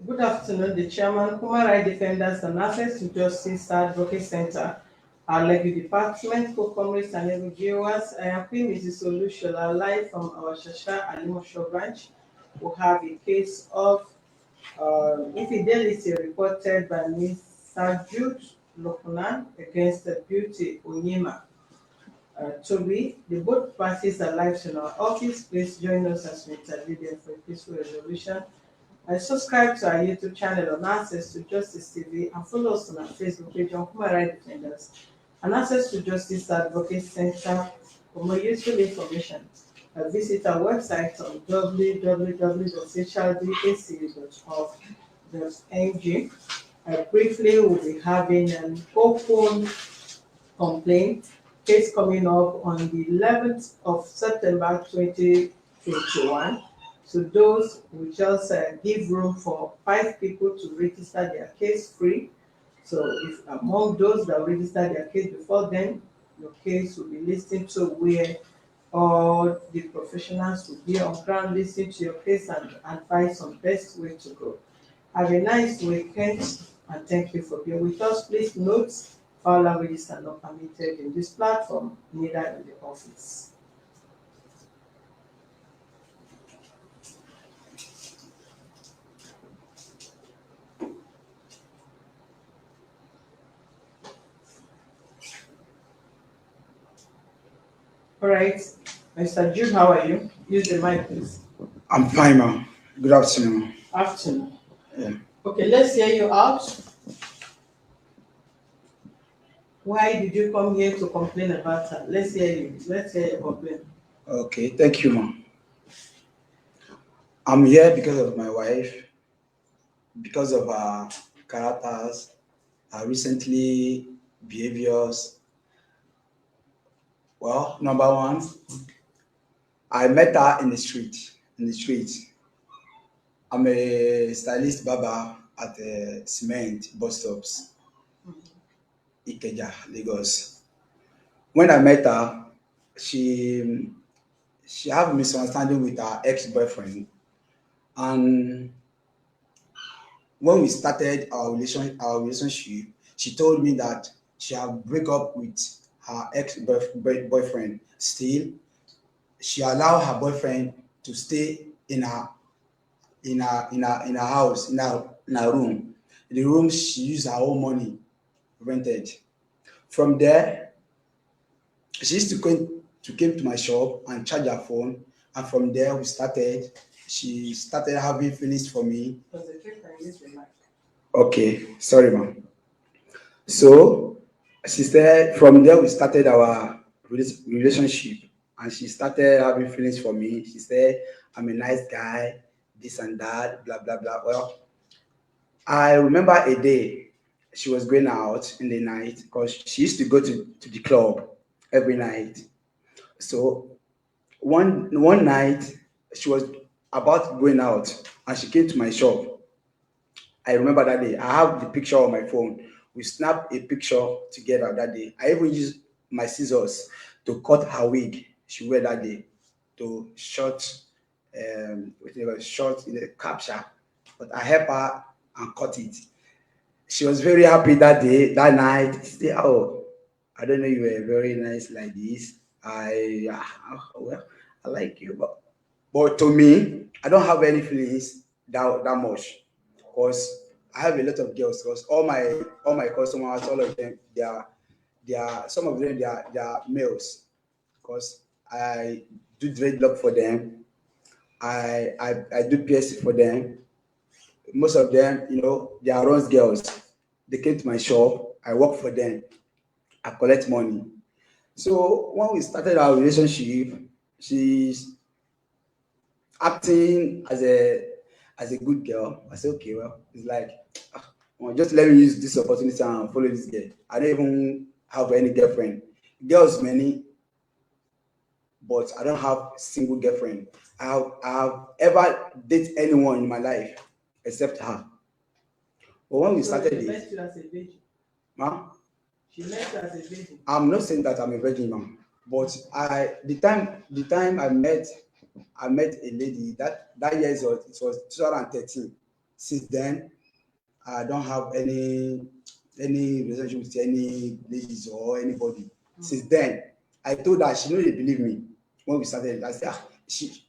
Good afternoon. The chairman, Human Rights Defenders and Access to Justice Advocate Center, our Levy Department, co-comrades and viewers. I am Queen Mrs. Olushola, live from our Shasha Alimosho branch. We have a case of infidelity reported by Mr. Jude Lokonan against the Beauty Onyema. Toby, the both parties are live in our office. Please join us as we intervene for a peaceful resolution. Subscribe to our YouTube channel on Access to Justice TV and follow us on our Facebook page on Human Rights Defenders and Access to Justice Advocate Center for more useful information. Visit our website on www.hdac.org.ng. Briefly, we'll be having an open complaint case coming up on the 11th of September 2021. So those will just give room for 5 people to register their case free. So if among those that register their case before then, your case will be listened to where all the professionals will be on ground listening to your case and advise on best way to go. Have a nice weekend and thank you for being with us. Please note, foul languages are not permitted in this platform, neither in the office. All right, Mr. Jude, how are you? Use the mic, please. I'm fine, ma'am. Good afternoon. Afternoon. Yeah. Okay, let's hear you out. Why did you come here to complain about her? Let's hear you. Let's hear your complaint. Okay, thank you, ma'am. I'm here because of my wife, because of her characters, her recently behaviors. Well, number one, I met her in the street. I'm a stylist barber at the cement bus stops, Ikeja, Lagos. When I met her, she had a misunderstanding with her ex-boyfriend, and when we started our relationship, she told me that she had break up with her ex-boyfriend. Still, she allowed her boyfriend to stay in her house, in her room. The room she used her own money rented. From there, she used to came to my shop and charge her phone, and from there she started having feelings for me. Okay, sorry, ma'am. So she said from there we started our relationship, and she started having feelings for me. She said I'm a nice guy, this and that, blah blah blah. Well, I remember a day she was going out in the night because she used to go to the club every night. So one night she was about going out and she came to my shop. I remember that day. I have the picture on my phone. We snapped a picture together that day. I even used my scissors to cut her wig she wear that day to short in a capture. But I helped her and cut it. She was very happy that day, that night. She said, "Oh, I don't know you were very nice like this. Well, I like you, but to me, I don't have any feelings that much, because I have a lot of girls. Because all my customers, all of them, they are some of them they are males. Because I do dreadlock for them. I do piercing for them. Most of them, they are runs girls. They came to my shop. I work for them. I collect money. So when we started our relationship, she's acting as a good girl. I said, okay, well, it's like, well, just let me use this opportunity and follow this girl. I don't even have any girlfriend. Girls many, but I don't have single girlfriend. I have ever dated anyone in my life except her. But when we started She this, met you as a virgin. ma, She met you as a virgin. I'm not saying that I'm a virgin, ma'am, but the time I met a lady that year it was 2013 Since then, I don't have any relationship with any ladies or anybody. Since then, I told her she know they believe me when we started. I said, she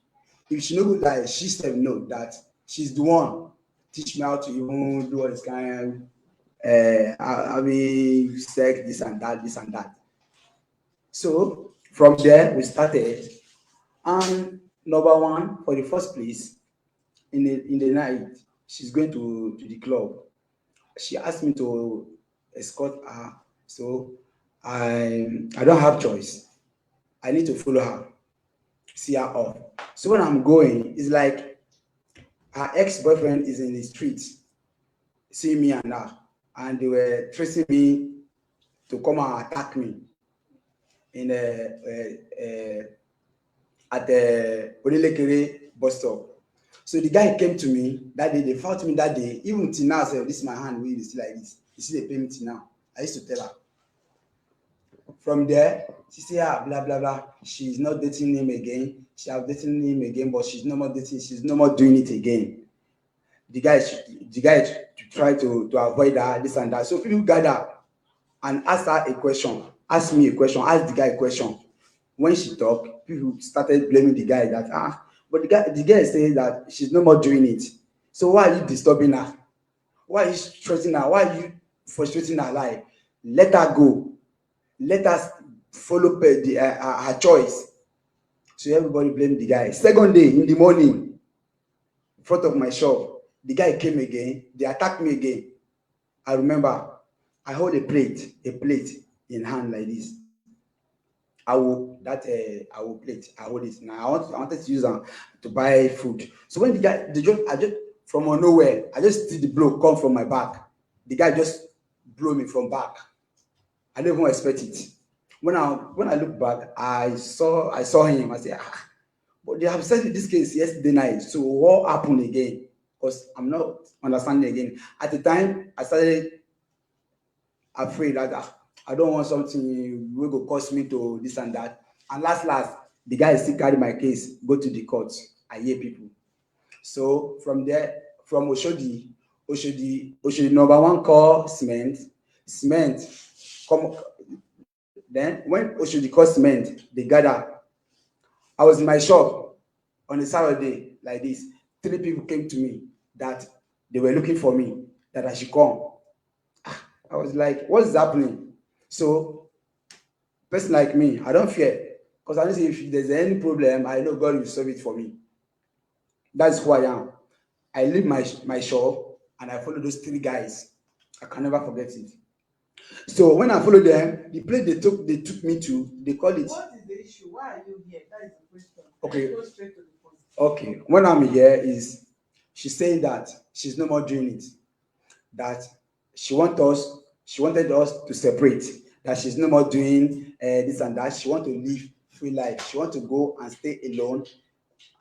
if she no go lie, she said no that she's the one teach me how to even do all this kind having sex, this and that, this and that. So from there we started, and number one for the first place in the night she's going to the club. She asked me to escort her, so I don't have choice. I need to follow her, see her off. So when I'm going, it's like her ex-boyfriend is in the streets, seeing me and her, and they were tracing me to come and attack me in at the Odilekere bus stop. So the guy came to me that day, they fought me that day, even till now, say, this is my hand, we still like this. You see, they pay me till now. I used to tell her. From there, she say, blah, blah, blah. She's not dating him again. She have dating him again, but she's no more dating, she's no more doing it again. The guy try to avoid her, this and that. So people gather and ask her a question, ask me a question, ask the guy a question. When she talk, people started blaming the guy that but the guy say that she's no more doing it. So why are you disturbing her? Why are you stressing her? Why are you frustrating her life? Let her go. Let us follow her choice. So everybody blamed the guy. Second day in the morning, in front of my shop, the guy came again. They attacked me again. I remember I hold a plate in hand like this. I will plate. I hold it. Now I wanted to use them to buy food. So when the guy, I just from nowhere, I just see the blow come from my back. The guy just blew me from back. I didn't even expect it. When I look back, I saw him. I said, but they have settled this case yesterday night. So what happened again? Because I'm not understanding again. At the time, I started afraid that I don't want something will go cost me to this and that. And last, the guy still carry my case, go to the court. I hear people. So from there, from Oshodi number one call cement come. Then when Oshodi call cement, they gather. I was in my shop on a Saturday like this. 3 people came to me that they were looking for me, that I should come. I was like, what's happening? So, person like me, I don't fear. Because I know if there's any problem, I know God will solve it for me. That's who I am. I leave my shop and I follow those 3 guys. I can never forget it. So when I follow them, the place they took me to, they call it. What is the issue? Why are you here? That is the question. Okay. Go straight to the point. Okay. When I'm here is she's saying that she's no more doing it. That she wanted us to separate. That she's no more doing this and that. She want to live free life. She want to go and stay alone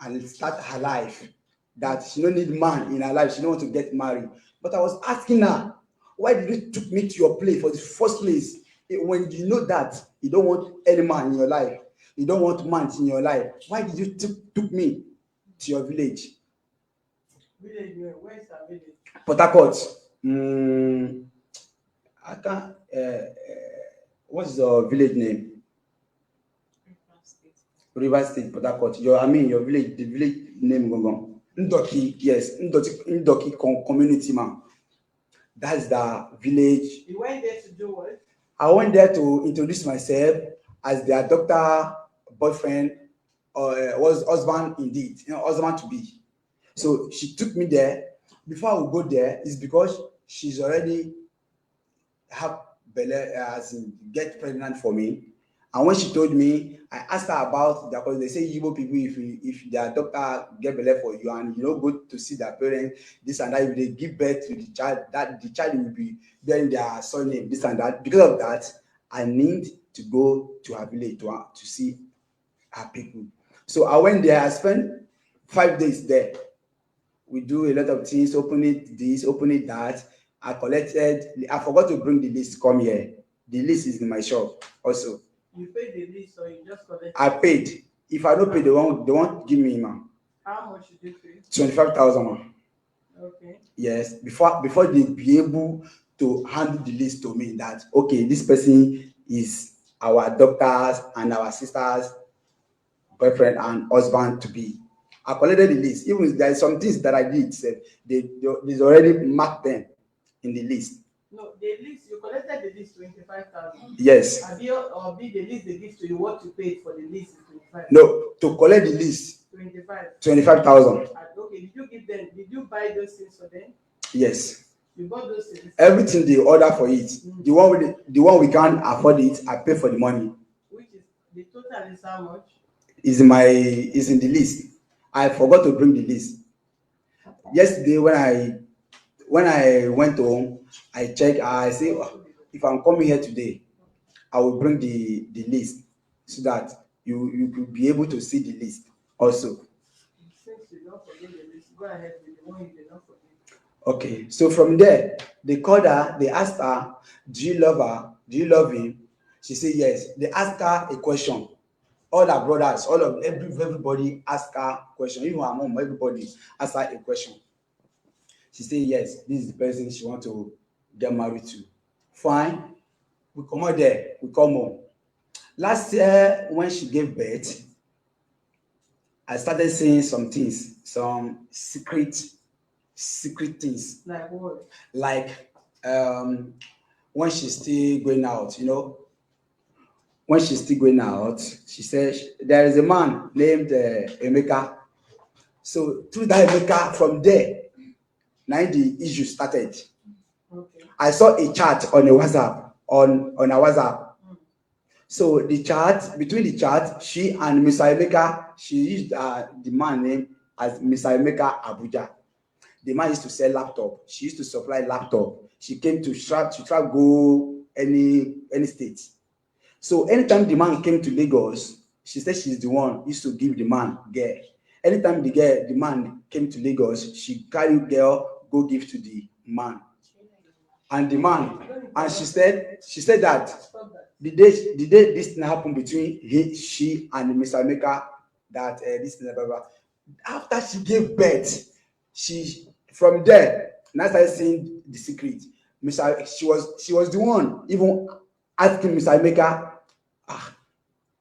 and start her life. That she don't need man in her life. She don't want to get married. But I was asking her, why did you took me to your place for the first place? When you know that you don't want any man in your life, you don't want man in your life, why did you took me to your village? Village where? Where's our village? Port Harcourt. I can't. What's the village name? River State, Port Harcourt. Your village, the village name Gongon. Ndoki, yes, Ndoki community man. That's the village. You went there to do what? I went there to introduce myself as their doctor, boyfriend, or was husband indeed, husband to be. So she took me there. Before I would go there, is because she's already have belle, as in get pregnant for me. And when she told me, I asked her about that, because they say Igbo people, if their doctor get belle for you and you don't go to see their parents, this and that, if they give birth to the child, that the child will be bearing their surname, this and that. Because of that, I need to go to her village to see her people. So I went there. I spent 5 days there. We do a lot of things, open it this, open it that. I forgot to bring the list, come here. The list is in my shop also. You paid the list or you just collected? I paid. If I don't pay, they won't give me, man. How much did you pay? 25,000, man. Okay. Okay. Yes, before they be able to hand the list to me that okay, this person is our doctors and our sisters boyfriend and husband to be. I collected the list. Even there are some things that I did. Said they already marked them in the list. No, the list you collected the list 25,000. Yes. Have you or be the list they give to you what you paid for the list is 25? No, to collect the list. 25. 25,000. Okay, did you give them? Did you buy those things for them? Yes. You bought those things. Everything they order for it. The one we can't afford it, I pay for the money. Which is the total is how much? Is in the list. I forgot to bring the list. Yesterday when I went home, I checked. I say if I'm coming here today, I will bring the list so that you could be able to see the list also. Since you don't forget the list, go ahead with the one you did not forget. Okay, so from there, they called her, they asked her, do you love her? Do you love him? She said yes. They asked her a question. All her brothers, everybody asked her a question. Even her mom, everybody asked her a question. She said yes, this is the person she want to get married to. Fine. We come out there, we come home. Last year, when she gave birth, I started seeing some things, some secret things. Like what? Like when she's still going out, when she's still going out, she said there is a man named Emeka. So through that Emeka, from there, now the issue started. Okay. I saw a chat on a WhatsApp, on a WhatsApp. So the chat, between the chat, she and Mr. Emeka, she used the man name as Mr. Emeka Abuja. The man used to sell laptop. She used to supply laptop. She came to try go any state. So anytime the man came to Lagos, she said she's the one used to give the man girl. Anytime the man came to Lagos, she carry girl go give to the man. And the man, and she said that the day this thing happened between she and Mr. Emeka, that this thing, blah, blah, blah. After she gave birth, she from there now started seeing the secret. She was the one even asking Mr. Emeka,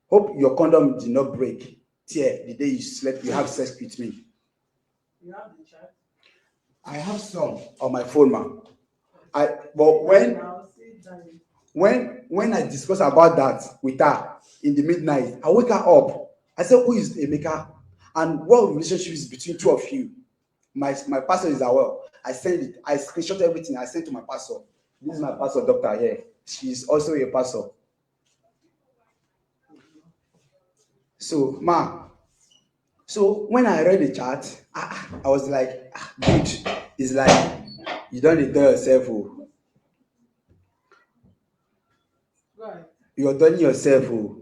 hope your condom did not break till the day you slept, you have sex with me. You have the chat? I have some on my phone, man. But when I discuss about that with her in the midnight, I wake her up. I said, who is Emeka? And what relationship is between two of you? My pastor is aware. I send it. I screenshot everything. I sent to my pastor. This is my pastor, doctor here. She's also a pastor. So, so when I read the chat, I was like, dude, it's like you don't need to tell yourself, oh. Right. You're telling yourself, oh.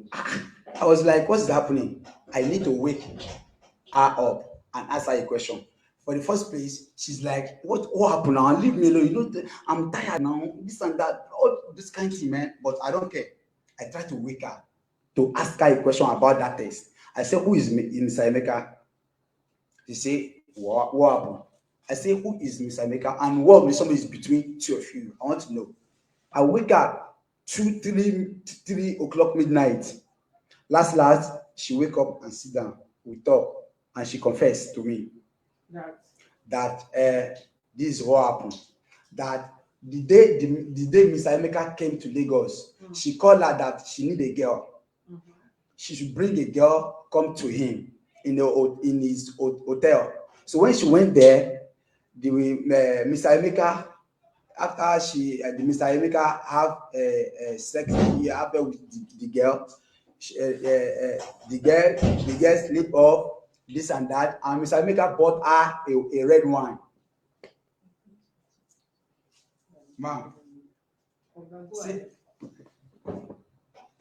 I was like, what's happening? I need to wake her up and ask her a question. For the first place, she's like, what happened now? Leave me alone. I'm tired now. This and that, all this kind of thing, man. But I don't care. I try to wake her to ask her a question about that test. I said, who is Mr. Emeka? She said, what happened? I say, who is Mr. Emeka? And what relation is between two of you? I want to know. I wake up 3 o'clock midnight. Last, she wake up and sit down. We talk, and she confessed to me that this is what happened. That the day Mr. Emeka came to Lagos, she called her that she need a girl. She should bring a girl come to him in his hotel. So when she went there, Mr. Emeka, after Mr. Emeka have sex after with the girl, the girl sleep off this and that, and Mr. Emeka bought her a red wine. Man,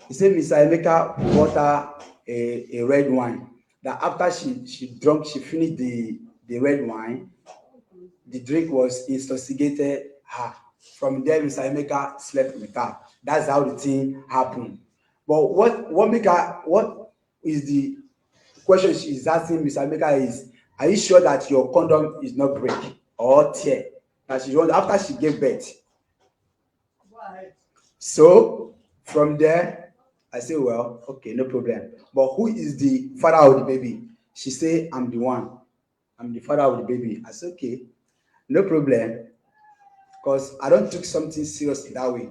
he said Mr. Emeka bought her a red wine. That after she drank, she finished the red wine, the drink was intoxicated her. From there, Mr. Emeka slept with her. That's how the thing happened. But what is the question she is asking Mr. Emeka is, are you sure that your condom is not breaking? or tear that she want after she gave birth. Go ahead. So from there, I say, well, okay, no problem. But who is the father of the baby? She say, I'm the one. I'm the father of the baby. I say, okay, no problem. Because I don't took something seriously that way.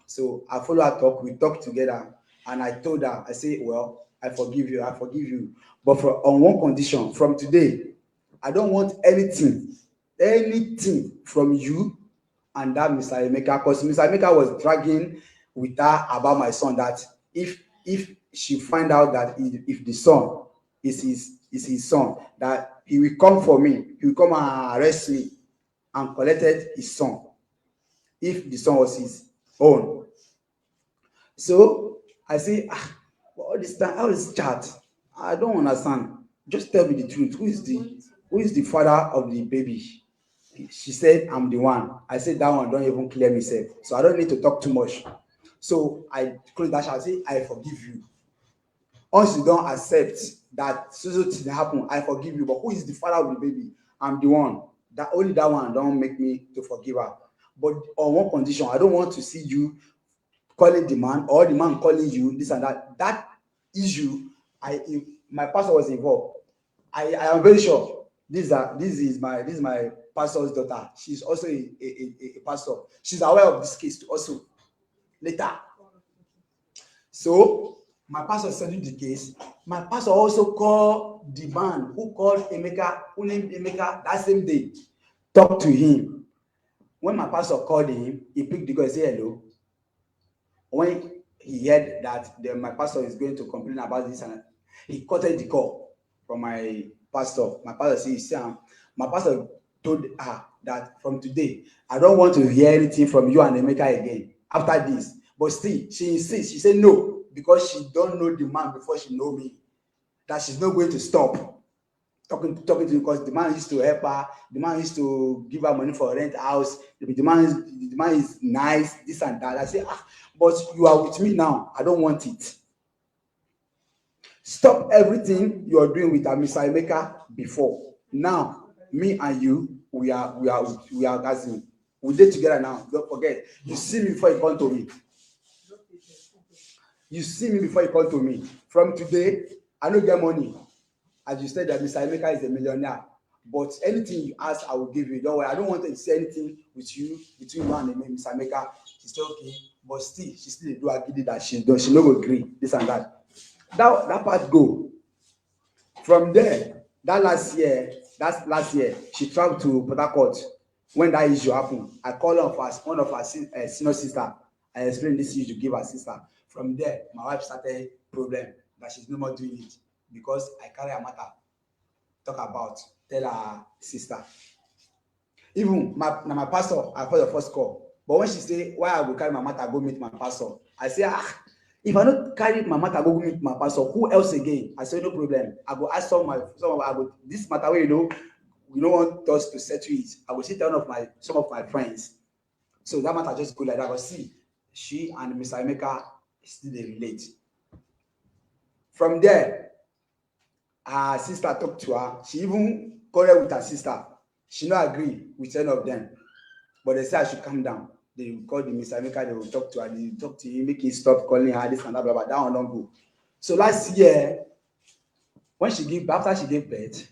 So I follow her talk, we talk together, and I told her, I say, well, I forgive you, I forgive you. But on one condition, from today, I don't want anything from you and that Mr. Emeka, because Mr. Emeka was dragging with her about my son that if she find out that if the son is his son, that he will come for me, he will come and arrest me and collected his son if the son was his own. So I say, all this time, how is chat? I don't understand. Just tell me the truth. Who is the father of the baby? She said, I'm the one. I said, that one don't even clear myself. So I don't need to talk too much. So I close that. I say, I forgive you. Once you don't accept that so thing happen, I forgive you. But who is the father of the baby? I'm the one. That only that one don't make me to forgive her. But on one condition, I don't want to see you calling the man or the man calling you this and that. That issue, if my pastor was involved. I am very sure this is my pastor's daughter. She's also a pastor. She's aware of this case also later. So my pastor studied the case. My pastor also called the man who called Emeka, who named Emeka that same day, talk to him. When my pastor called him, he picked the call and said hello. When he heard that my pastor is going to complain about this, and he cutted the call from my pastor. My pastor said, my pastor told her that from today, I don't want to hear anything from you and Emeka again after this. But still, she insists. She said no, because she don't know the man before she know me. That she's not going to stop talking to him, because the man used to help her. The man used to give her money for rent house. The man is nice, this and that. I say, but you are with me now. I don't want it. Stop everything you are doing with Mr. Emeka before. Now, me and you, we are gathering. We did together now. Don't forget. You see me before you come to me. You see me before you come to me. From today, I don't get money. As you said that Mr. Emeka is a millionaire. But anything you ask, I will give you. Don't worry. I don't want to say anything with you, between you and Mr. Emeka. She said, okay. But still, she still do agree that she no go agree, this and that. That part go. From there, last year, she traveled to Port Harcourt when that issue happened. I called one of her senior sister. I explained this issue to give her sister. From there, my wife started problem that she's no more doing it, because I carry her matter, tell her sister. Even my pastor, I call the first call. But when she say, why I go carry my matter go meet my pastor, I say, if I don't carry my matter go meet my pastor, who else again? I say, no problem. I go ask this matter where you don't want us to settle it. I will sit down some of my friends. So that matter just go like that. But see, she and Mr. Emeka still they relate. From there, her sister talked to her. She even quarreled with her sister. She not agree with any of them. But they say I should calm down. They will call the Mr. Emeka, they will talk to her, they will talk to him, make him stop calling her this and that, blah, blah. That one don't go. So last year, after she gave birth,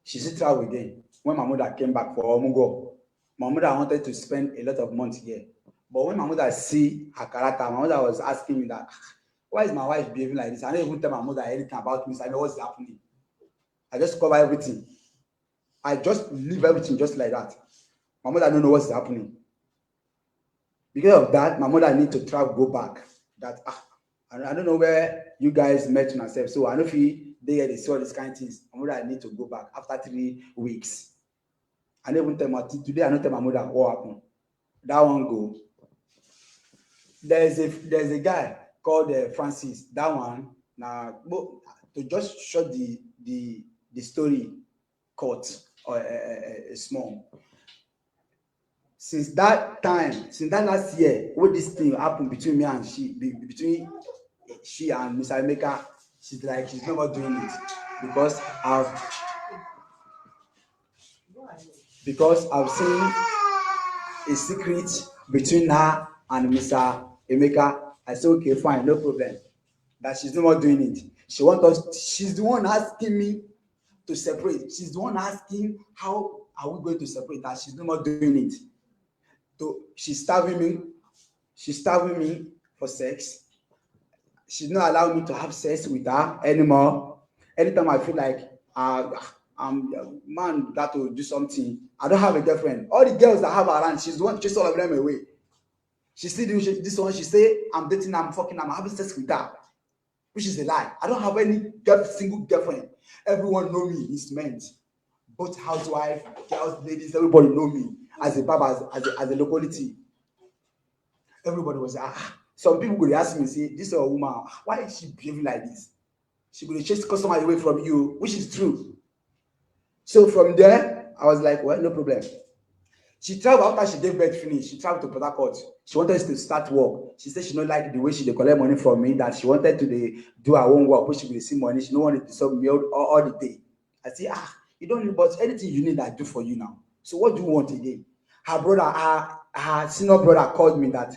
she still travel again. When my mother came back for Omugo, my mother wanted to spend a lot of months here. But when my mother see her character, my mother was asking me that, why is my wife behaving like this? I don't even tell my mother anything about me, so I know what's happening. I just cover everything. I just leave everything just like that. My mother don't know what's happening. Because of that, my mother need to travel, go back. That I don't know where you guys met yourself. So I know if they see all these kind of things. My mother need to go back after 3 weeks. I don't even tell today. I don't tell my mother what happened. That one go. There's a guy called Francis. That one now to just short the story short or small. Since that last year, when this thing happened between me and between she and Mr. Emeka, she's never doing it because because I've seen a secret between her and Mr. Emeka. I said, okay, fine, no problem. That she's no more doing it. She want us. She's the one asking me to separate. She's the one asking how are we going to separate. That she's no more doing it. So she's starving me. She's starving me for sex. She's not allowing me to have sex with her anymore. Anytime I feel like I'm man that will do something, I don't have a girlfriend. All the girls that I have around, she's the one chase all of them away. She still doing this one. She say I'm dating, I'm fucking, I'm having sex with her, which is a lie. I don't have any single girlfriend. Everyone know me. It's meant. Both housewife, girls, ladies, everybody know me as a baba, as a locality. Everybody was some people could ask me, say, this woman, why is she behaving like this? She could chase customer away from you, which is true. So from there, I was like, well, no problem. She traveled after she gave birth finish. She traveled to Port Harcourt. She wanted to start work. She said she don't like the way she collect money from me, that she wanted to do her own work, which she will receive money. She don't want to disturb me all the day. I say, you don't need, but anything you need, I do for you now. So what do you want again? Her brother, her senior brother called me that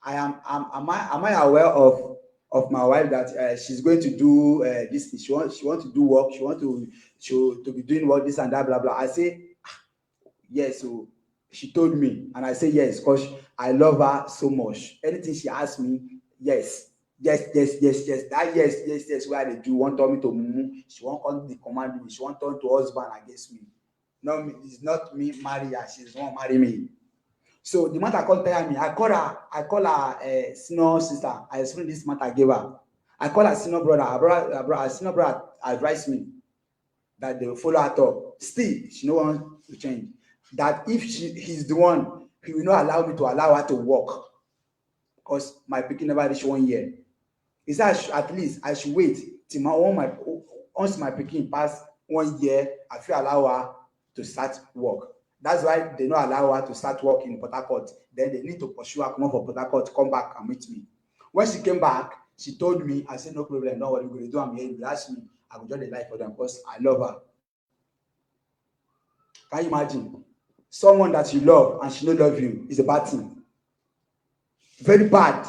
am I aware of my wife that she's going to do this thing. She want to do work. She want to be doing work, this and that, blah blah. I say, yes. So she told me, and I say yes because I love her so much. Anything she asks me, yes. That yes. Where they do want me to move. She want come to command me. She want turn to husband against me. No, it's not me marry her. She's the one marry me. So the matter called tell me. I call her senior sister. I explain this matter, gave her. I call her senior brother. Her senior brother advised me that they will follow her up. Still, she no want to change. That if he's the one, he will not allow me to allow her to walk. Because my pikin never reach 1 year. He said at least I should wait till once my pikin pass 1 year, I feel allow her to start work. That's why they don't allow her to start work in Port Harcourt. Then they need to pursue her, come up for Port Harcourt, come back and meet me. When she came back, she told me, I said, no problem, no worry, we're going to do. I'm here. If you ask me, I will join the life for them because I love her. Can you imagine? Someone that you love and she don't love you is a bad thing. Very bad.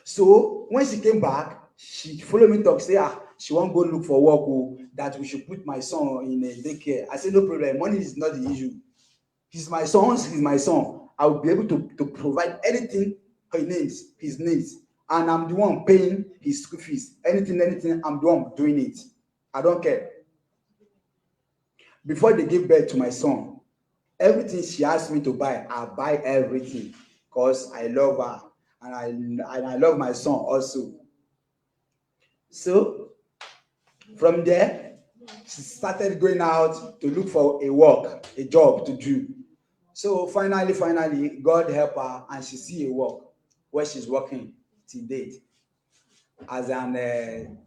So when she came back, she followed me talk, say, she won't go look for work, that we should put my son in a daycare. I said, no problem, money is not the issue. He's my son. I will be able to provide anything he needs, his needs. And I'm the one paying his school fees. Anything, I'm the one doing it. I don't care. Before they give birth to my son, everything she asked me to buy, I buy everything because I love her and I love my son also. So from there, she started going out to look for a job to do. So finally, God help her and she see a work where she's working till date as an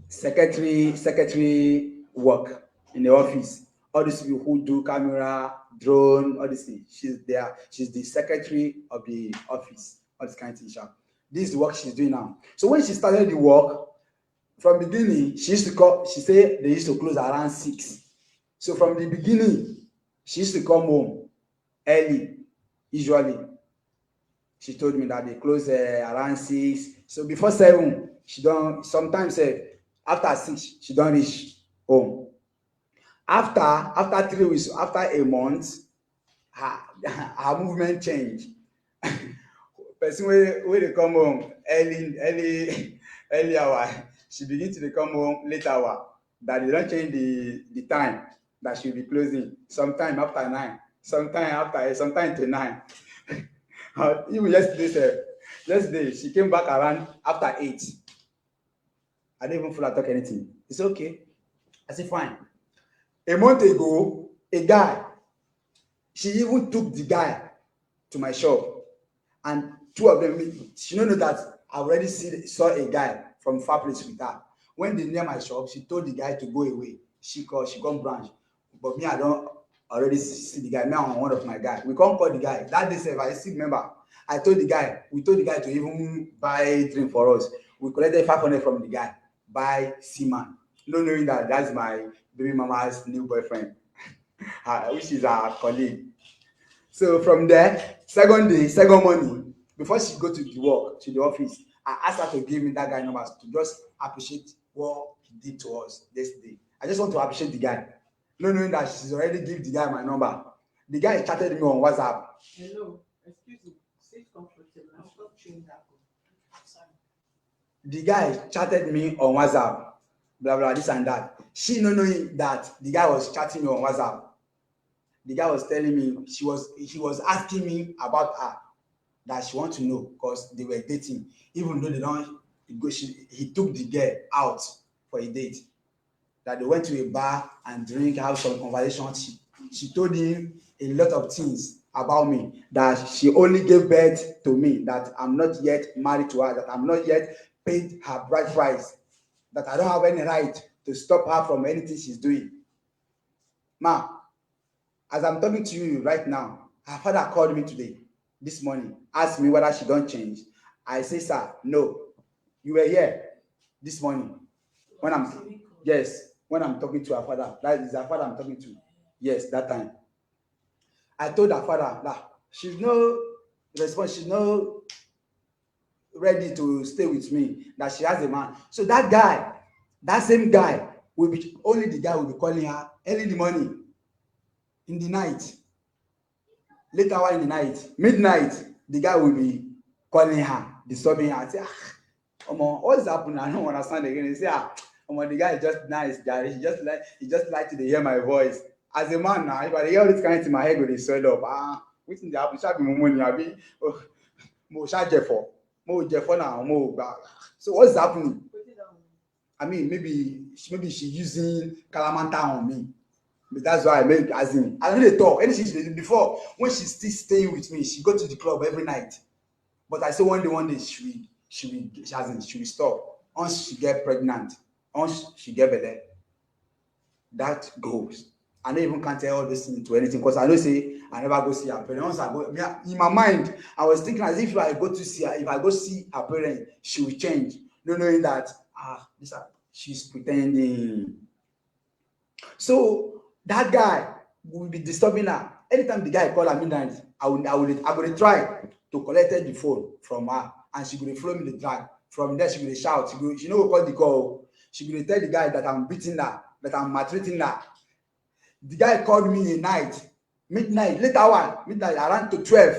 secretary work in the office. All these people who do camera, drone, all these things. She's there. She's the secretary of the office. All this kind of thing. This is the work she's doing now. So when she started the work, from beginning, she said they used to close around 6. So from the beginning, she used to come home early, usually. She told me that they close around 6. So before 7, she don't, sometimes after 6, she don't reach home. After 3 weeks, after a month, her movement change. Person where they come home early hour, she begin to come home late hour. That they don't change the time that she'll be closing. Sometime after 9, sometime to 9. Even yesterday, she came back around after 8. I didn't even feel like talk anything. It's okay. I said, fine. A month ago, a guy, she even took the guy to my shop. And 2 of them, she don't know that I already saw a guy from far place with her. When they near my shop, she told the guy to go away. She come branch. But me, I don't already see the guy. Now I'm one of my guy. We can't call the guy. That day, I still remember. We told the guy to even buy drink for us. We collected 500 from the guy. Buy seaman. Not knowing that that's my baby mama's new boyfriend. which is our colleague. So from there, second day, second morning, before she go to the work, to the office, I asked her to give me that guy numbers to just appreciate what he did to us this day. I just want to appreciate the guy, not knowing that she's already give the guy my number. The guy chatted me on WhatsApp. Hello, excuse me, sit comfortable. I'll stop chewing that. The guy chatted me on WhatsApp, blah blah this and that. She not knowing that the guy was chatting me on WhatsApp. The guy was telling me he was asking me about her, that she want to know because they were dating, even though they don't go. He took the girl out for a date, that they went to a bar and drink, have some conversation. She told him a lot of things about me, that she only gave birth to me, that I'm not yet married to her, that I'm not yet paid her bride price, that I don't have any right to stop her from anything she's doing. Ma, as I'm talking to you right now, her father called me today, this morning, asked me whether she don't change. I say, sir, no. You were here this morning when I'm talking to her father. That is her father I'm talking to. Yes, that time. I told her father that she's no response, she's no ready to stay with me, that she has a man. So that guy, that same guy, will be only the guy will be calling her early in the morning, in the night, later on in the night, midnight, the guy will be calling her, disturbing her. I say, what's happening? I don't understand again. He say, the guy is just nice, Gary. He just like to hear my voice. As a man now, if I hear this kind of thing, my head will swell up. Which thing happen? Shall be money, abi? Mo shall jeffo, now, mo. So what's happening? I mean, maybe she using calamanta on me. But that's why I make as in I don't really talk. Anything she did before, when she's still staying with me, she go to the club every night. But I say one day she will stop. Once she get pregnant, once she get belly, that goes. I don't even can't tell all this thing to anything because I know say I never go see her parents. Once I go, in my mind, I was thinking as if I go to see her, if I go see her parents, she will change. Not knowing that she's pretending. So that guy will be disturbing her. Anytime the guy call her midnight, I will try to collect the phone from her, and she will follow me the drag. From there, she will shout. She know call the call. She will tell the guy that I'm beating her, that I'm maltreating her. The guy called me a night, midnight, midnight around to 12.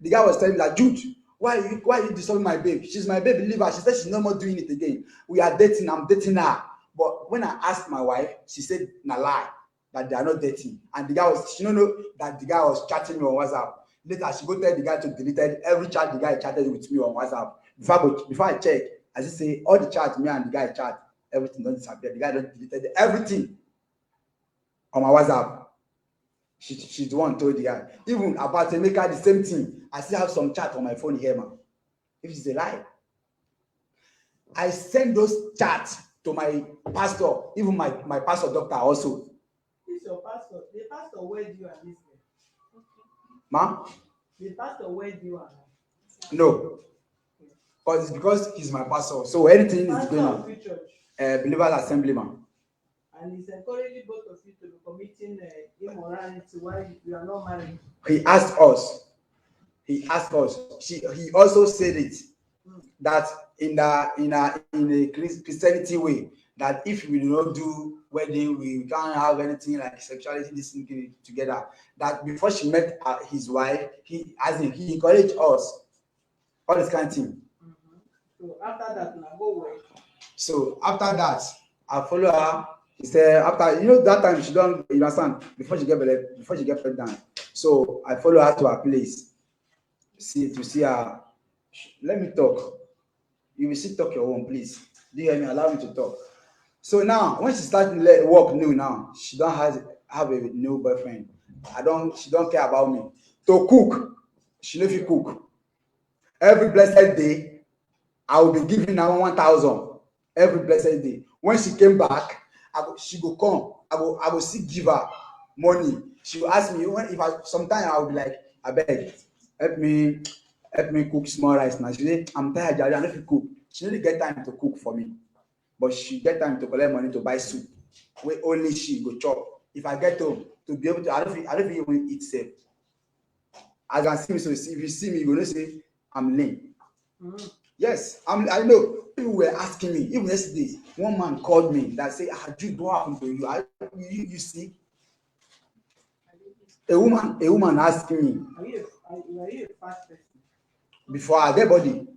The guy was telling me that, Jude, why are you disturbing my babe? She's my baby, leave her. She said she's no more doing it again. We are dating, I'm dating her. But when I asked my wife, she said na lie, that they are not dating. And the guy she don't know that the guy was chatting me on WhatsApp. Later, she go tell the guy to delete every chat the guy chatted with me on WhatsApp. Before I check, I just say all the chats me and the guy chat, everything don't disappear. The guy don't deleted everything on my WhatsApp. She's the one told the guy. Even about Emeka, the same thing. I still have some chat on my phone here, man. If it's a lie, I send those chats to my pastor, even my pastor doctor also. Who's your pastor? The pastor wed you and this girl? Ma? The pastor wed you and no. Because he's my pastor. So anything is going on. Which church? Believers Assemblyman. And he's encouraging both of you to be committing immorality while you are not married. He asked us. He also said it, that in a Christianity way, that if we do not do wedding, we can't have anything like sexuality, this thing together. That before she met his wife, he encouraged us, all this kind of thing. So after that, now go away. So after that, I follow her. He said after that time she don't understand before she get pregnant. So I follow her to her place. To see her. Let me talk. You will still talk your own, please. Do you hear me? Allow me to talk. So now, when she starts work new now, she don't have a new boyfriend. She don't care about me. To cook, she no fit cook. Every blessed day, I will be giving her 1,000. Every blessed day. When she came back, she go come. I go still give her money. She will ask me sometimes I will be like, I beg, help me cook small rice now. She say, I'm tired, I don't fit cook. She no dey get time to cook for me, but she get time to collect money to buy soup wey only she go chop. If I get home, to be able to. I don't even eat safe. As you can see me, so if you see me, you're gonna say I'm lean. Yes, I know. People were asking me, even yesterday, one man called me that said, Jude, what happened to you? You see, a woman asked me Are you a fast person? before I get body.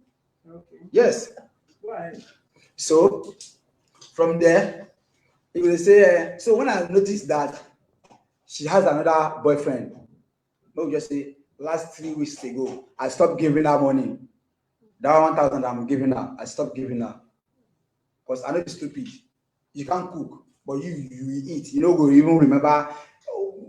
Okay. Yes. Go ahead. So from there, he will say, so when I noticed that she has another boyfriend, maybe just say last 3 weeks ago, I stopped giving her money. That 1,000 I'm giving her, I stopped giving her. Because I know it's stupid. You can't cook, but you eat. You know, go even remember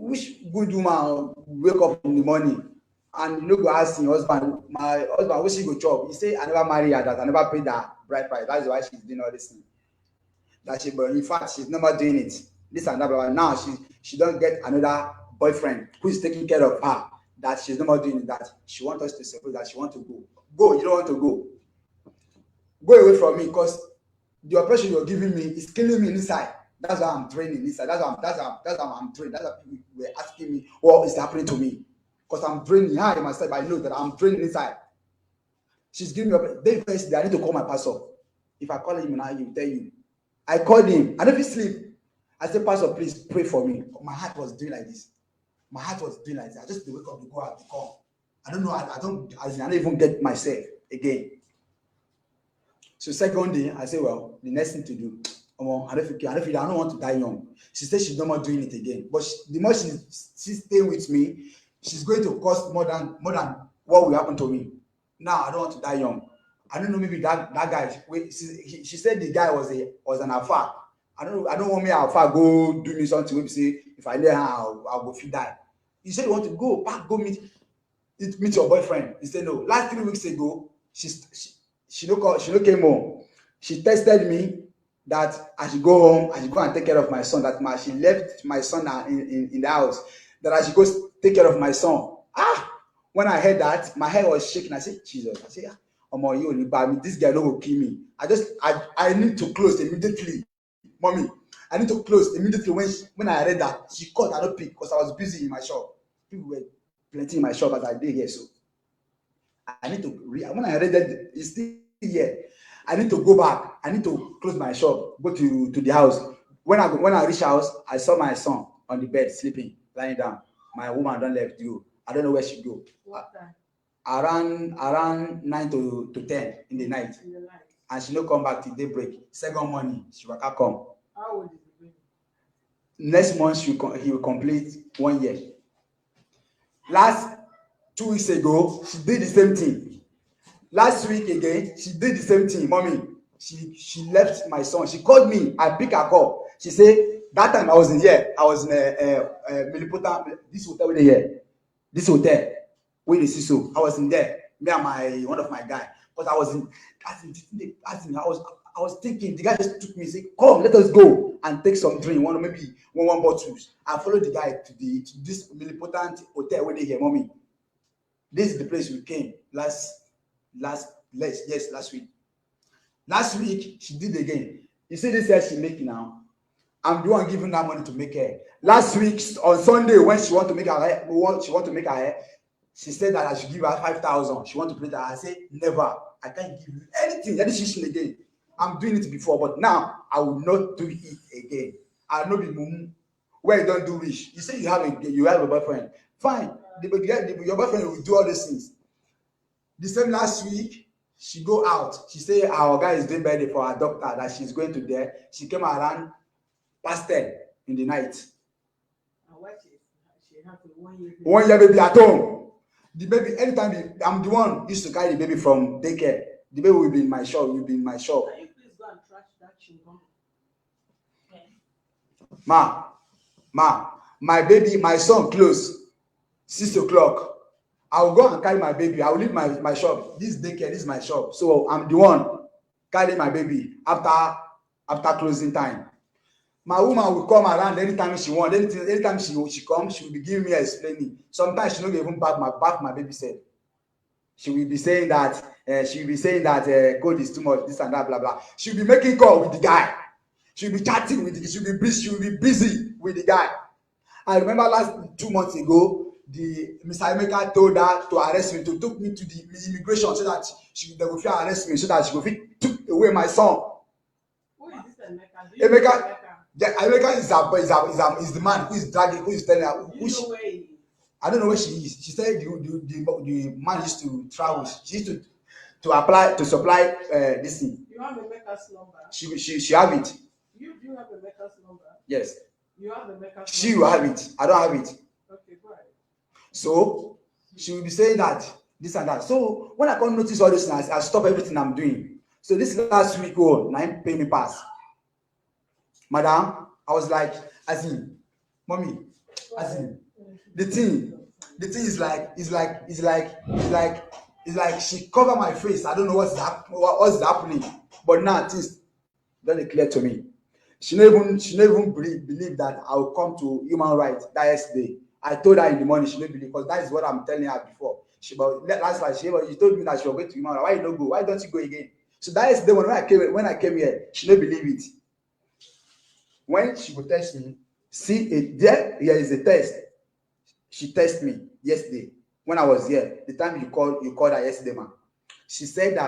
which good woman wake up in the morning and you know go ask your husband, my husband, which she go chop? He say, I never marry her, that I never paid her bride price. That's why she's doing all this thing. But in fact, she's never doing it. This and that, but now she don't get another boyfriend who is taking care of her. That she's never doing it. That she wants us to suppose that she want to go. Go, you don't want to go. Go away from me because the oppression you're giving me is killing me inside. That's why I'm training inside. That's why I'm training. That's why people were asking me what is happening to me. Because I'm draining her myself. I know that I'm draining inside. She's giving me up. Then first, I need to call my pastor. If I call him now, he will tell you. I called him. I don't sleep. I said, Pastor, please pray for me. My heart was doing like this. My heart was doing like this. I just wake up and go out to call. I don't know. I don't even get myself again. So second day, I said, well, the next thing to do, I don't want to die young. She said she's not doing it again. But the more she's staying with me, she's going to cost more than what will happen to me. Now I don't want to die young. I don't know, maybe that guy. She said the guy was an alpha. I don't want me alpha go do me something. Maybe say if I let her, I'll go feel die. He said you want to go back, go meet your boyfriend. He said no. Last 3 weeks ago, she no came home. She texted me that I should go home. I should go and take care of my son. That she left my son in the house. That I should go take care of my son. When I heard that, my head was shaking. I said, Jesus. I said, this guy no will kill me. I need to close immediately. Mommy, I need to close immediately. When I read that, she called, I don't pick because I was busy in my shop. People were plenty in my shop as I did here. So I need to when I read that it's still here. I need to go back. I need to close my shop, go to the house. When I reach house, I saw my son on the bed sleeping, lying down. My woman don't left you. I don't know where she go. What time? Around 9 to 10 in the night. And she no come back till daybreak. Second morning, she will come. How old is the baby? Next month, he will complete 1 year. Last 2 weeks ago, she did the same thing. Last week again, she did the same thing. Mommy, she left my son. She called me. I pick her call. She said, that time I was in here. I was in Milipota, this hotel with here. This hotel with the CISO. I was in there. Me and one of my guys. But I was I was thinking, the guy just took me and said, come, let us go and take some drink, maybe one bottles. I followed the guy to this Milipotent hotel where they hear, mommy. This is the place we came last week. Last week, she did again. You see this hair she making now? I'm the one giving her money to make hair. Last week, on Sunday, when she want to make her hair, she said that I should give her 5,000. She want to play that. I said, never. I can't give you anything. That is again. I'm doing it before, but now I will not do it again. I'll not be mumu. Where you don't do rich. You say you have a boyfriend. Fine. Your boyfriend will do all these things. The same last week, she go out. She say our guy is doing birthday for her doctor that she's going to there. She came around past 10 in the night. And what is she have a 1 year baby? 1 year baby at home. The baby, anytime I'm the one used to carry the baby from daycare. The baby will be in my shop. Will be in my shop. Can you please go and trash that chewing-gum? Ma, my baby, my son close 6 o'clock. I will go and carry my baby. I will leave my shop. This daycare, this is my shop. So I'm the one carrying my baby after closing time. My woman will come around anytime she wants. Anytime she comes, she will be giving me explaining. Sometimes she don't even back my baby said. She will be saying that code is too much, this and that, blah blah. She will be making call with the guy. She will be chatting with the. She will be busy with the guy. I remember last 2 months ago, the Mr. Emeka told her to arrest me, to took me to the immigration so that they will fit arrest me, so that she will fit took away my son. Who is this Emeka? Do you know Emeka, yeah, Emeka is the man who is dragging, who is telling her. Do you know where he is? I don't know where she is. She said the man used to travel. She used to apply to supply this thing. You have Emeka's number? She have it. You do have Emeka's number? Yes. You have Emeka's number? She will have it. I don't have it. Okay, go ahead. So she will be saying that this and that. So when I come notice all those things, I stop everything I'm doing. So this last week, now pay me pass. Madam, I was like, as in, mommy, as in, the thing is like she cover my face. I don't know what's happening, but now things don't clear to me. She never even believe that I will come to human rights that yesterday. I told her in the morning, she didn't believe, because that is what I'm telling her before. She told me that she was going to human rights. Why you don't go? Why don't you go again? So that yesterday when I came here, she didn't believe it. When she would test me, here is a test. She tested me yesterday when I was here. The time you called her yesterday, man. She said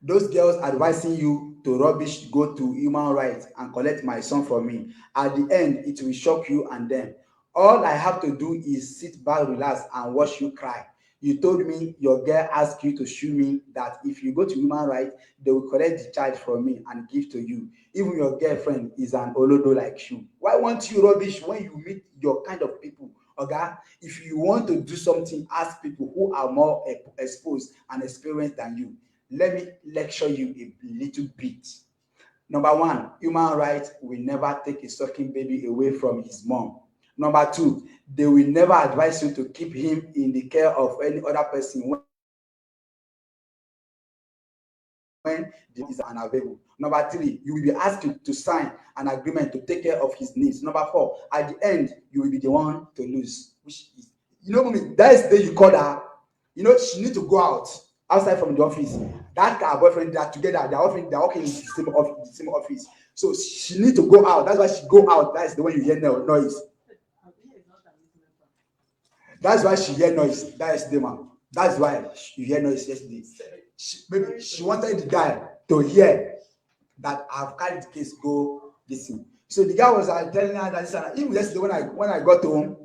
those girls advising you to rubbish go to human rights and collect my son from me. At the end, it will shock you and them. All I have to do is sit back, relax, and watch you cry. You told me your girl asked you to show me that if you go to human rights, they will collect the child from me and give to you. Even your girlfriend is an olodo like you. Why won't you rubbish when you meet your kind of people? Okay? If you want to do something, ask people who are more exposed and experienced than you. Let me lecture you a little bit. Number one, human rights will never take a sucking baby away from his mom. Number two, they will never advise you to keep him in the care of any other person when this is unavailable. Number three, you will be asked to sign an agreement to take care of his needs. Number four, at the end, you will be the one to lose. Which is, that is the day you call her. She need to go outside from the office. That her boyfriend, they are together. They're working in the same office. So she need to go out. That's why she go out. That's the one you hear noise. That's why she hear noise. That is the man. That's why you hear noise yesterday. Maybe she wanted the guy to hear that I've carried the case, go listen. So the guy was telling her that this and even yesterday when I got home,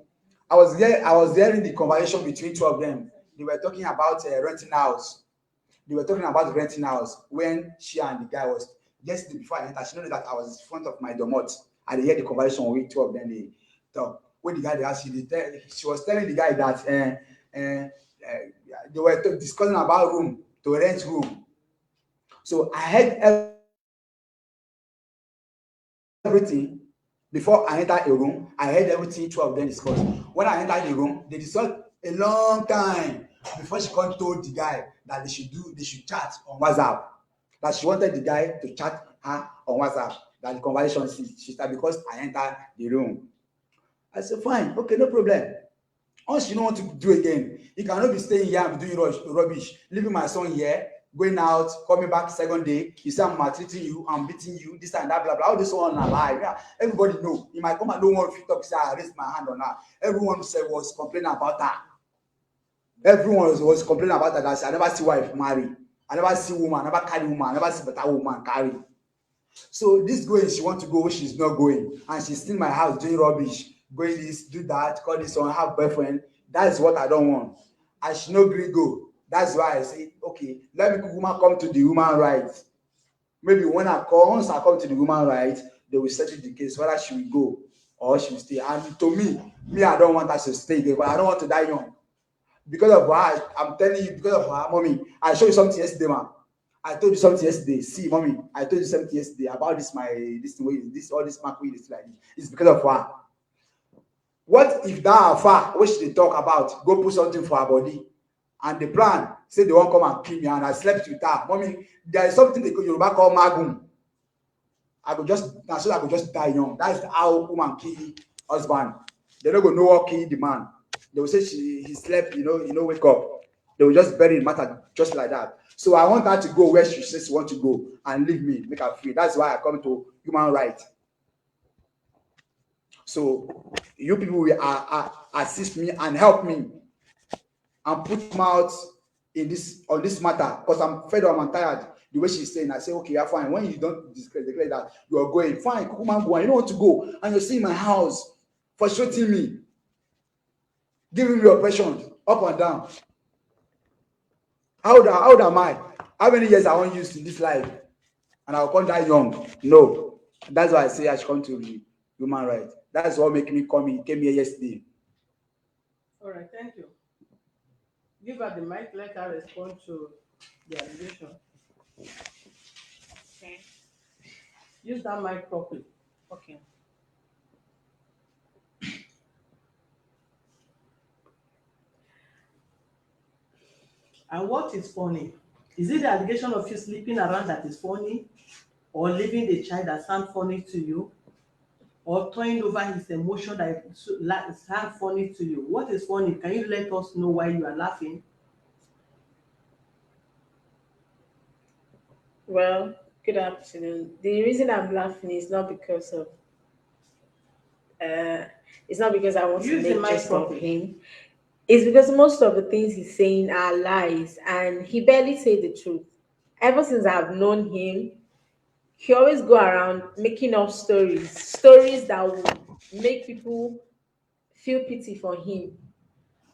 I was hearing the conversation between two of them. They were talking about renting house. They were talking about renting house when she and the guy was yesterday before I entered. She knew that I was in front of my domot. I heard the conversation with two of them. They talk. When the guy asked, she was telling the guy that they were discussing about room to rent room. So I heard everything before I entered a room. I heard everything two of them discussed. When I entered the room, they discussed a long time before she told the guy that they should chat on WhatsApp. That she wanted the guy to chat her on WhatsApp. That the conversation she started because I entered the room. I said, fine, okay, no problem. Once you don't want to do again, you cannot be staying here and doing rubbish, leaving my son here, going out, coming back second day. You say I'm maltreating you, I'm beating you, this and that, blah blah. All this one alive. Yeah, everybody know. You might come and don't want to talk, say I raised my hand on her. Everyone was complaining about her. Everyone was complaining about her. That I never see wife marry, I never see woman, I never carry woman, I never see better woman carry. So this going, she want to go, she's not going, and she's still in my house doing rubbish. Going this, do that, call this on, have boyfriend. That is what I don't want. I should not agree go. That's why I say, okay, let me woman come to the human rights. Maybe once I come to the human rights, they will settle the case whether she will go or she will stay. And to me, I don't want her to stay there, but I don't want to die young. Because of her, I'm telling you, because of her, mommy. I showed you something yesterday, man. I told you something yesterday. See, mommy, I told you something yesterday about this all this mark way is like this. It's because of her. What if that far which they talk about go put something for her body and the plan say they won't come and kill me and I slept with her? Mommy, there is something they Yoruba call magum. I could just die young. That's how woman kill husband. They don't go know what kill the man. They will say he slept, wake up. They will just bury the matter just like that. So I want her to go where she says she wants to go and leave me, make her free. That's why I come to human rights. So you people will assist me and help me and put mouth in this on this matter because I'm fed up, I'm tired. The way she's saying, I say, okay, you're fine. When you don't declare that you are going, fine, woman, go. And you don't want to go, and you're seeing my house, frustrating me, giving me oppression up and down. How old am I? How many years I want use in this life? And I'll come die young. No. That's why I say I should come to the human rights. That's what make me come. He came here yesterday. All right, thank you. Give her the mic, let her respond to the allegation. Okay. Use that mic properly. Okay. And what is funny? Is it the allegation of you sleeping around that is funny? Or leaving the child that sound funny to you? Or turning over his emotion that sound funny to you? What is funny? Can you let us know why you are laughing? Well, good afternoon. The reason I'm laughing is not because of uh it's not because I want to Use the make mic jest of properly. him. It's because most of the things he's saying are lies and he barely say the truth. Ever since I've known him, he always go around making up stories that will make people feel pity for him.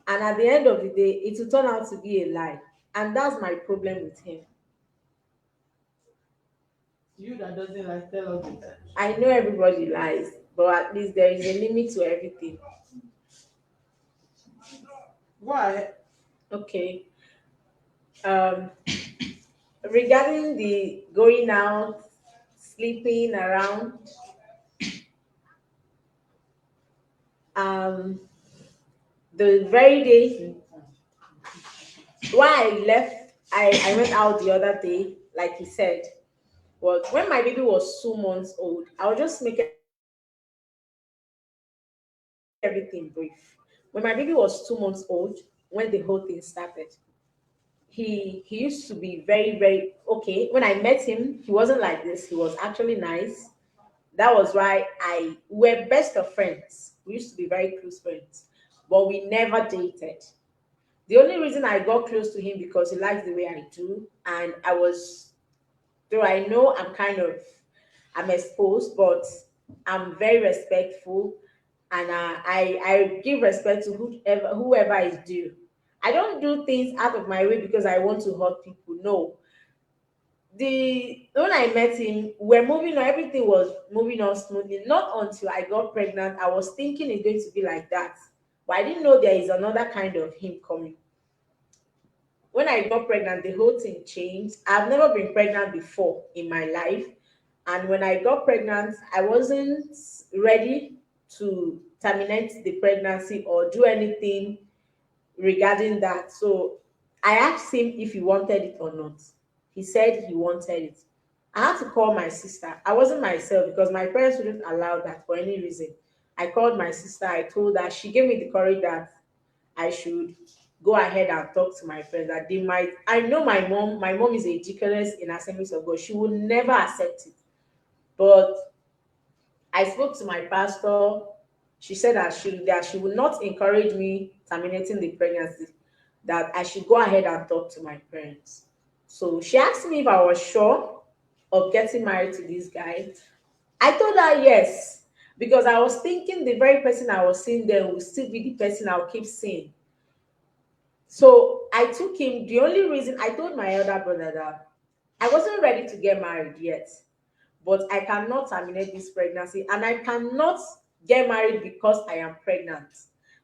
And at the end of the day, it will turn out to be a lie. And that's my problem with him. You that doesn't like, tell us the truth. I know everybody lies, but at least there is a limit to everything. Why? Okay. Um, regarding the going out, sleeping around, um, the very day why I left, I went out the other day, like he said, was when my baby was 2 months old. I'll just make everything brief. When my baby was 2 months old, when the whole thing started, he used to be very okay. When I met him, he wasn't like this. He was actually nice. That was why I we're best of friends. We used to be very close friends, but we never dated. The only reason I got close to him because he likes the way I do, and I was, though I know I'm exposed, but I'm very respectful, and I give respect to whoever is due. I don't do things out of my way because I want to hurt people. No, the when I met him, we're moving on, everything was moving on smoothly. Not until I got pregnant, I was thinking it's going to be like that. But I didn't know there is another kind of him coming. When I got pregnant, the whole thing changed. I've never been pregnant before in my life. And when I got pregnant, I wasn't ready to terminate the pregnancy or do anything regarding that. So I asked him if he wanted it or not. He said he wanted it. I had to call my sister. I wasn't myself because my parents wouldn't allow that for any reason. I called my sister. I told her, she gave me the courage that I should go ahead and talk to my friends that they might. I know my mom is a deaconess in Assemblies of God. She will never accept it. But I spoke to my pastor. She said that she will not encourage me terminating the pregnancy, that I should go ahead and talk to my parents. So she asked me if I was sure of getting married to this guy. I told her yes, because I was thinking the very person I was seeing there will still be the person I'll keep seeing. So I took him. The only reason I told my elder brother that I wasn't ready to get married yet, but I cannot terminate this pregnancy and I cannot get married because I am pregnant.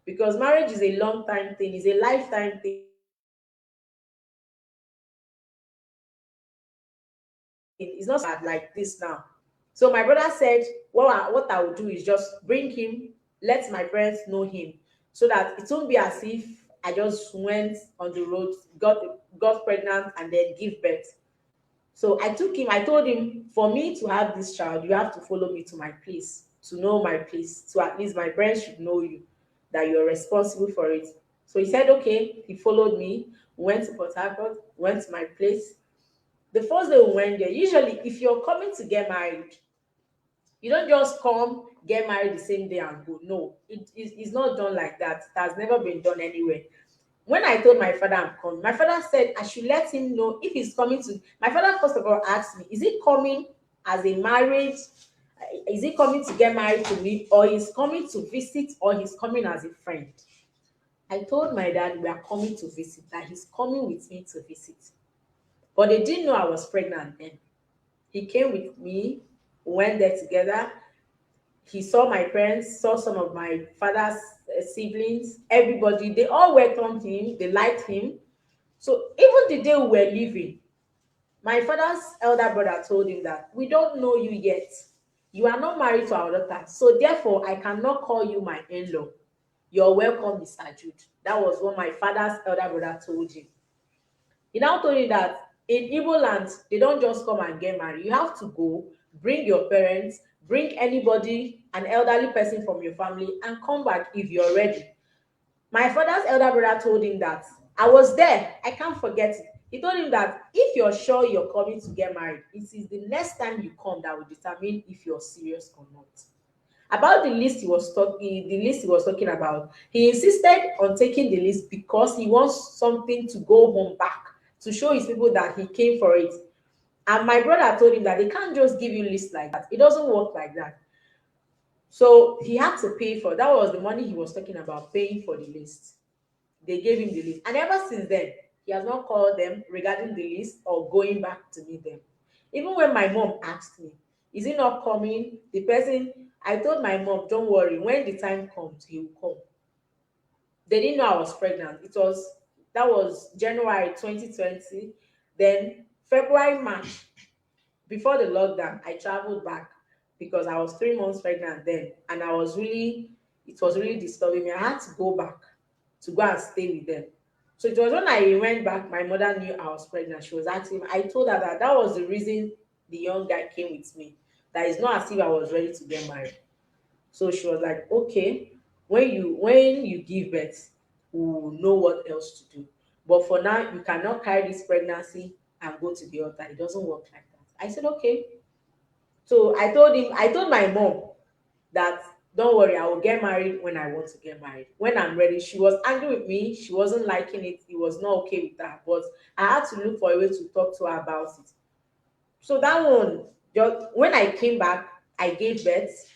Because marriage is a long time thing, it's a lifetime thing. It's not bad like this now. So my brother said, what I will do is just bring him, let my parents know him, so that it won't be as if I just went on the road, got pregnant, and then give birth. So I took him, I told him, for me to have this child, you have to follow me to my place, to know my place. So at least my parents should know you, that you're responsible for it. So he said, okay, he followed me, went to Port Harcourt, went to my place. The first day we went there, usually if you're coming to get married, You don't just come, get married the same day and go. No, it's not done like that. It has never been done anywhere. When I told my father I'm coming, my father said I should let him know if he's coming to. My father first of all asked me, is he coming as a marriage? Is he coming to get married to me, or he's coming to visit, or he's coming as a friend? I told my dad we are coming to visit, that he's coming with me to visit. But they didn't know I was pregnant then. He came with me, we went there together. He saw my parents, saw some of my father's siblings, everybody. They all welcomed him, they liked him. So even the day we were leaving, my father's elder brother told him that we don't know you yet. You are not married to our daughter. So therefore, I cannot call you my in-law. You're welcome, Mr. Jude. That was what my father's elder brother told him. He now told him that in Igbo land, they don't just come and get married. You have to go, bring your parents, bring anybody, an elderly person from your family, and come back if you're ready. My father's elder brother told him that I was there. I can't forget it. He told him that if you're sure you're coming to get married, it is the next time you come that will determine if you're serious or not. About the list he was talking about, he insisted on taking the list because he wants something to go home back to show his people that he came for it. And my brother told him that they can't just give you lists like that. It doesn't work like that. So he had to pay for that. Was the money he was talking about, paying for the list. They gave him the list. And ever since then, he has not called them regarding the list or going back to meet them. Even when my mom asked me, is he not coming? The person, I told my mom, don't worry, when the time comes, he will come. They didn't know I was pregnant. That was January 2020. Then February, March, before the lockdown, I traveled back because I was 3 months pregnant then, and it was really disturbing me. I had to go back to go and stay with them. So it was when I went back, my mother knew I was pregnant. She was asking me, I told her that that was the reason the young guy came with me. That it's not as if I was ready to get married. So she was like, okay, when you give birth, we will know what else to do. But for now, you cannot carry this pregnancy and go to the altar. It doesn't work like that. I said, okay. So I told my mom that don't worry, I will get married when I want to get married. When I'm ready. She was angry with me. She wasn't liking it. It was not okay with her. But I had to look for a way to talk to her about it. So that one, just when I came back, I gave birth.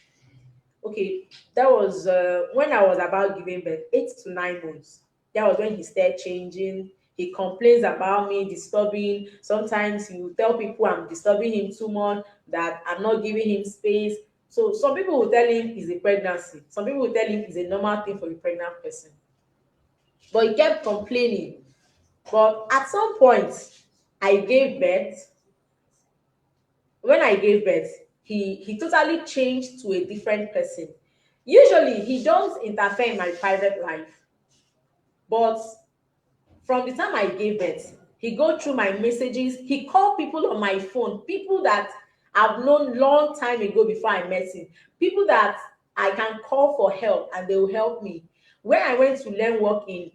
Okay, that was when I was about giving birth, 8 to 9 months. That was when he started changing. He complains about me disturbing. Sometimes he will tell people I'm disturbing him too much, that I'm not giving him space. So some people will tell him it's a pregnancy. Some people will tell him it's a normal thing for a pregnant person. But he kept complaining. But at some point, I gave birth. When I gave birth, he totally changed to a different person. Usually, he don't interfere in my private life, but from the time I gave birth, he go through my messages. He called people on my phone, people that I've known long time ago before I met him, people that I can call for help and they will help me. When I went to learn work in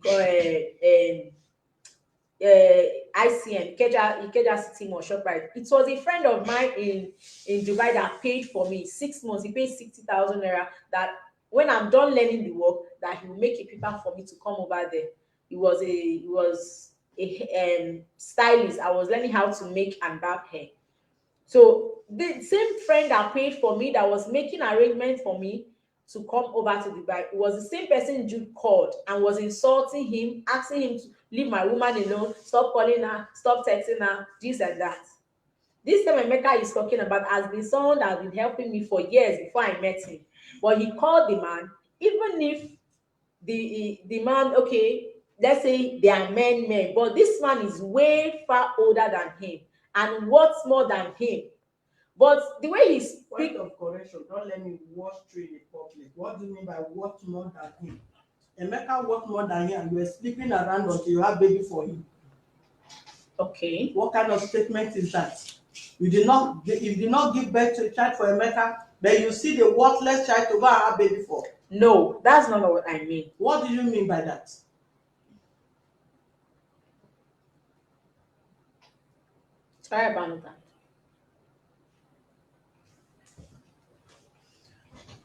ICM, Ikeja City Mall, Shoprite. It was a friend of mine in Dubai that paid for me 6 months. He paid 60,000 naira. That when I'm done learning the work, that he will make a paper for me to come over there. He was a stylist. I was learning how to make and barb hair. So the same friend that paid for me, that was making arrangements for me to come over to Dubai, it was the same person Jude called and was insulting him, asking him to leave my woman alone, stop calling her, stop texting her, this and that. This time Emeka is talking about has been someone that has been helping me for years before I met him. But he called the man, even if the man, okay, let's say they are men, but this man is way far older than him and what's more than him. But the way he Point speak, of correction, don't let me watch through in public. What do you mean by what more than him? Emeka what more than him and you were sleeping around until you have baby for him. okay, What kind of statement is that? You did not give birth to a child for Emeka, then you see the worthless child to go and have baby for. no, that's not what I mean. What do you mean by that? Sorry about that.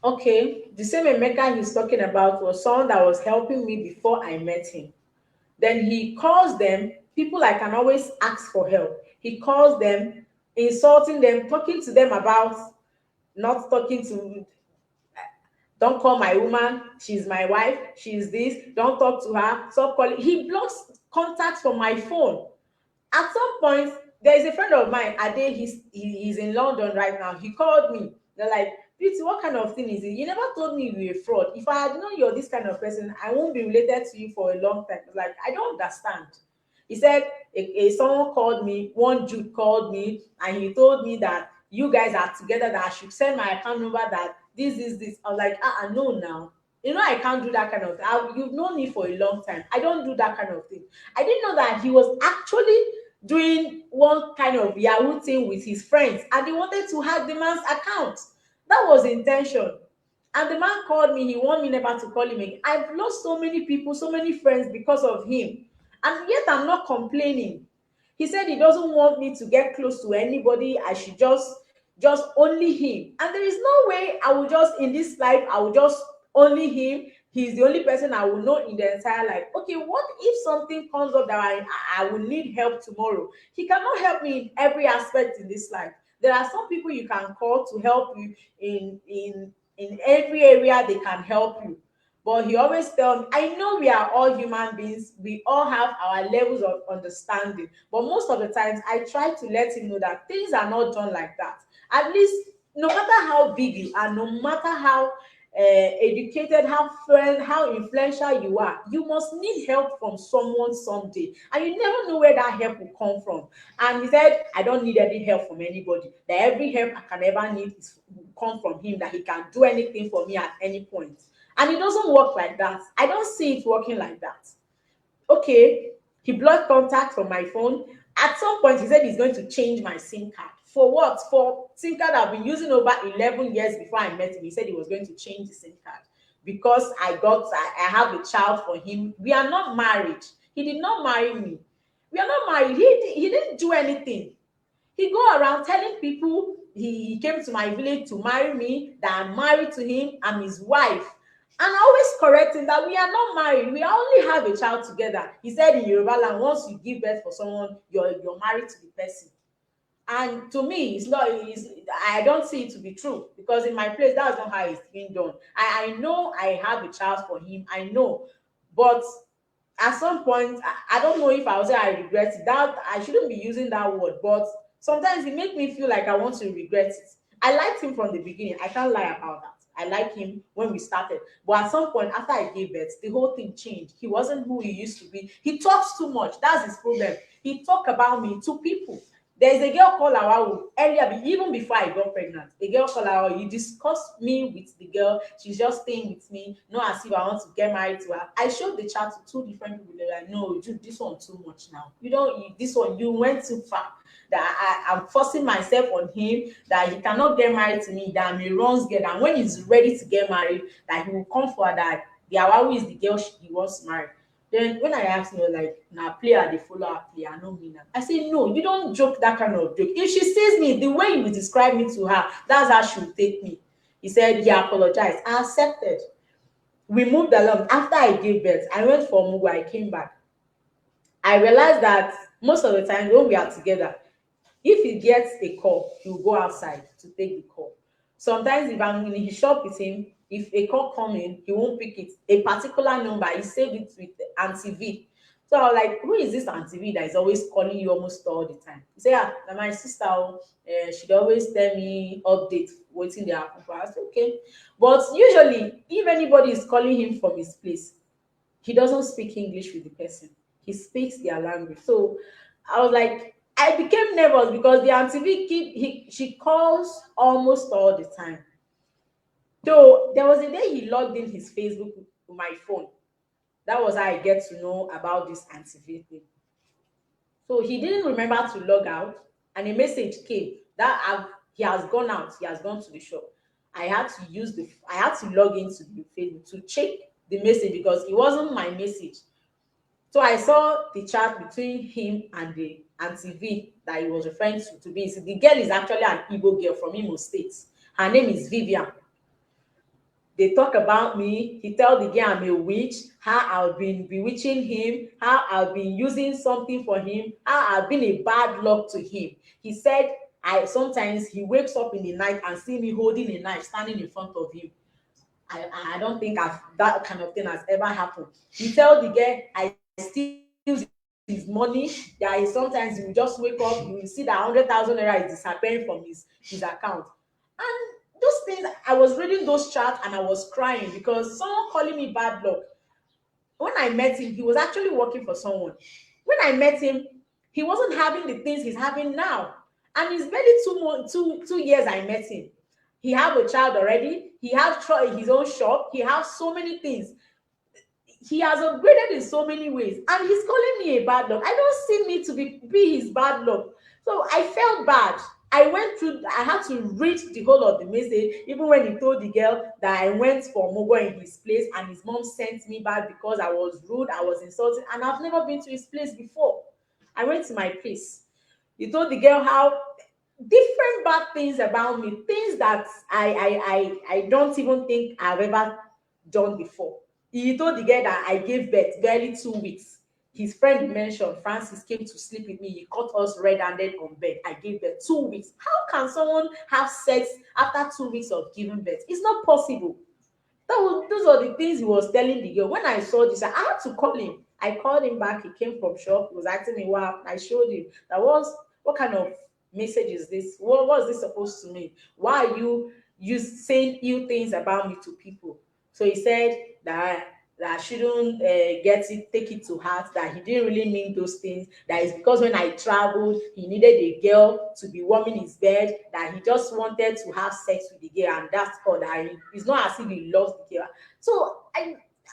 Okay, the same Emeka he's talking about was someone that was helping me before I met him. Then he calls them, people I can always ask for help. He calls them, insulting them, talking to them about not talking to, don't call my woman, she's my wife, she's this, don't talk to her, stop calling. He blocks contacts from my phone. At some point, there is a friend of mine, Ade, he's in London right now. He called me. They're like, Beauty, what kind of thing is it? You never told me you were a fraud. If I had known you're this kind of person, I won't be related to you for a long time. Like, I don't understand. He said, someone called me, one Jude called me, and he told me that you guys are together, that I should send my account number, that this is this. I was like, no, now. You know, I can't do that kind of thing. You've known me for a long time. I don't do that kind of thing. I didn't know that he was actually doing one kind of Yahoo thing with his friends, and they wanted to hack the man's account. That was the intention. And the man called me, he wanted me never to call him again. I've lost so many people, so many friends because of him. And yet I'm not complaining. He said he doesn't want me to get close to anybody. I should just only him. And there is no way I will just in this life, I will just only him. He's the only person I will know in the entire life. Okay, what if something comes up that I will need help tomorrow? He cannot help me in every aspect in this life. There are some people you can call to help you in every area. They can help you. But he always tells me, I know we are all human beings, we all have our levels of understanding. But most of the times, I try to let him know that things are not done like that. At least, no matter how big you are, no matter how educated, how friend, how influential you are, you must need help from someone someday. And you never know where that help will come from. And he said, I don't need any help from anybody. That every help I can ever need is will come from him, that he can do anything for me at any point. And it doesn't work like that. I don't see it working like that. Okay, he blocked contact from my phone. At some point, he said he's going to change my SIM card. For what? For SIM card I've been using over 11 years before I met him. He said he was going to change the SIM card because I have a child for him. We are not married. He did not marry me. We are not married. He didn't do anything. He go around telling people he came to my village to marry me, that I'm married to him, I'm his wife. And I always correct him that we are not married, we only have a child together. He said in Yoruba land, once you give birth for someone, you're married to the person. And to me, I don't see it to be true, because in my place, that's not how it's being done. I know I have a child for him, I know, but at some point, I don't know if I'll say I regret it. That I shouldn't be using that word, but sometimes it makes me feel like I want to regret it. I liked him from the beginning. I can't lie about that. I liked him when we started. But at some point, after I gave birth, the whole thing changed. He wasn't who he used to be. He talks too much. That's his problem. He talk about me to people. There's a girl called Awawu earlier, even before I got pregnant. A girl called Awawu. You discussed me with the girl. She's just staying with me. Not as if I want to get married to her. I showed the chat to two different people. They're like, no, Jude, this one too much now. This one, you went too far. That I'm forcing myself on him, that he cannot get married to me, that I'm a wrong girl. And when he's ready to get married, that he will come for that. The Awawu is the girl he wants to marry. Then when I asked her, like, now player, they follow her play, I know me now. I say, no, you don't joke that kind of joke. If she sees me, the way you describe me to her, that's how she will take me. He said, he apologized. I accepted. We moved along. After I gave birth, I went for Mugu, I came back. I realized that most of the time when we are together, if he gets a call, he will go outside to take the call. Sometimes if I'm in his shop with him, if a call come in, he won't pick it. A particular number, he saved it with Auntie V. So I was like, who is this Auntie V that is always calling you almost all the time? He said, my sister, she'd always tell me updates, waiting there. I said, okay. But usually, if anybody is calling him from his place, he doesn't speak English with the person. He speaks their language. So I was like, I became nervous because the Auntie V she calls almost all the time. So there was a day he logged in his Facebook to my phone. That was how I get to know about this Auntie V thing. So he didn't remember to log out, and a message came that he has gone out, he has gone to the shop. I had to log into the Facebook to check the message because it wasn't my message. So I saw the chat between him and the Auntie V that he was referring to be. So the girl is actually an Igbo girl from Imo State. Her name is Vivian. They talk about me. He tell the girl I'm a witch, how I've been bewitching him, how I've been using something for him, how I've been a bad luck to him. He said I sometimes he wakes up in the night and see me holding a knife standing in front of him. I don't think that kind of thing has ever happened. He tell the girl I steal his money. That sometimes he will just wake up, you will see that 100,000 naira is disappearing from his account. And those things, I was reading those chats and I was crying because someone calling me bad luck. When I met him, he was actually working for someone. When I met him, he wasn't having the things he's having now. And it's barely 2 years I met him. He have a child already. He have his own shop. He has so many things. He has upgraded in so many ways, and he's calling me a bad luck. I don't see me to be his bad luck. So I felt bad. I had to read the whole of the message, even when he told the girl that I went for Mogo in his place and his mom sent me back because I was rude, I was insulting, and I've never been to his place before. I went to my place. He told the girl how different bad things about me, things that I don't even think I've ever done before. He told the girl that I gave birth barely 2 weeks. His friend mentioned Francis came to sleep with me. He caught us red-handed on bed. I gave birth 2 weeks. How can someone have sex after 2 weeks of giving birth? It's not possible. Those are the things he was telling the girl. When I saw this, I had to call him. I called him back. He came from shop. He was asking me what happened. I showed him. What kind of message is this? What is this supposed to mean? Why are you saying ill things about me to people? So he said that I shouldn't take it to heart, that he didn't really mean those things, that it's because when I traveled, he needed a girl to be warming his bed, that he just wanted to have sex with the girl, and that's all, that it's not as if he loves the girl. So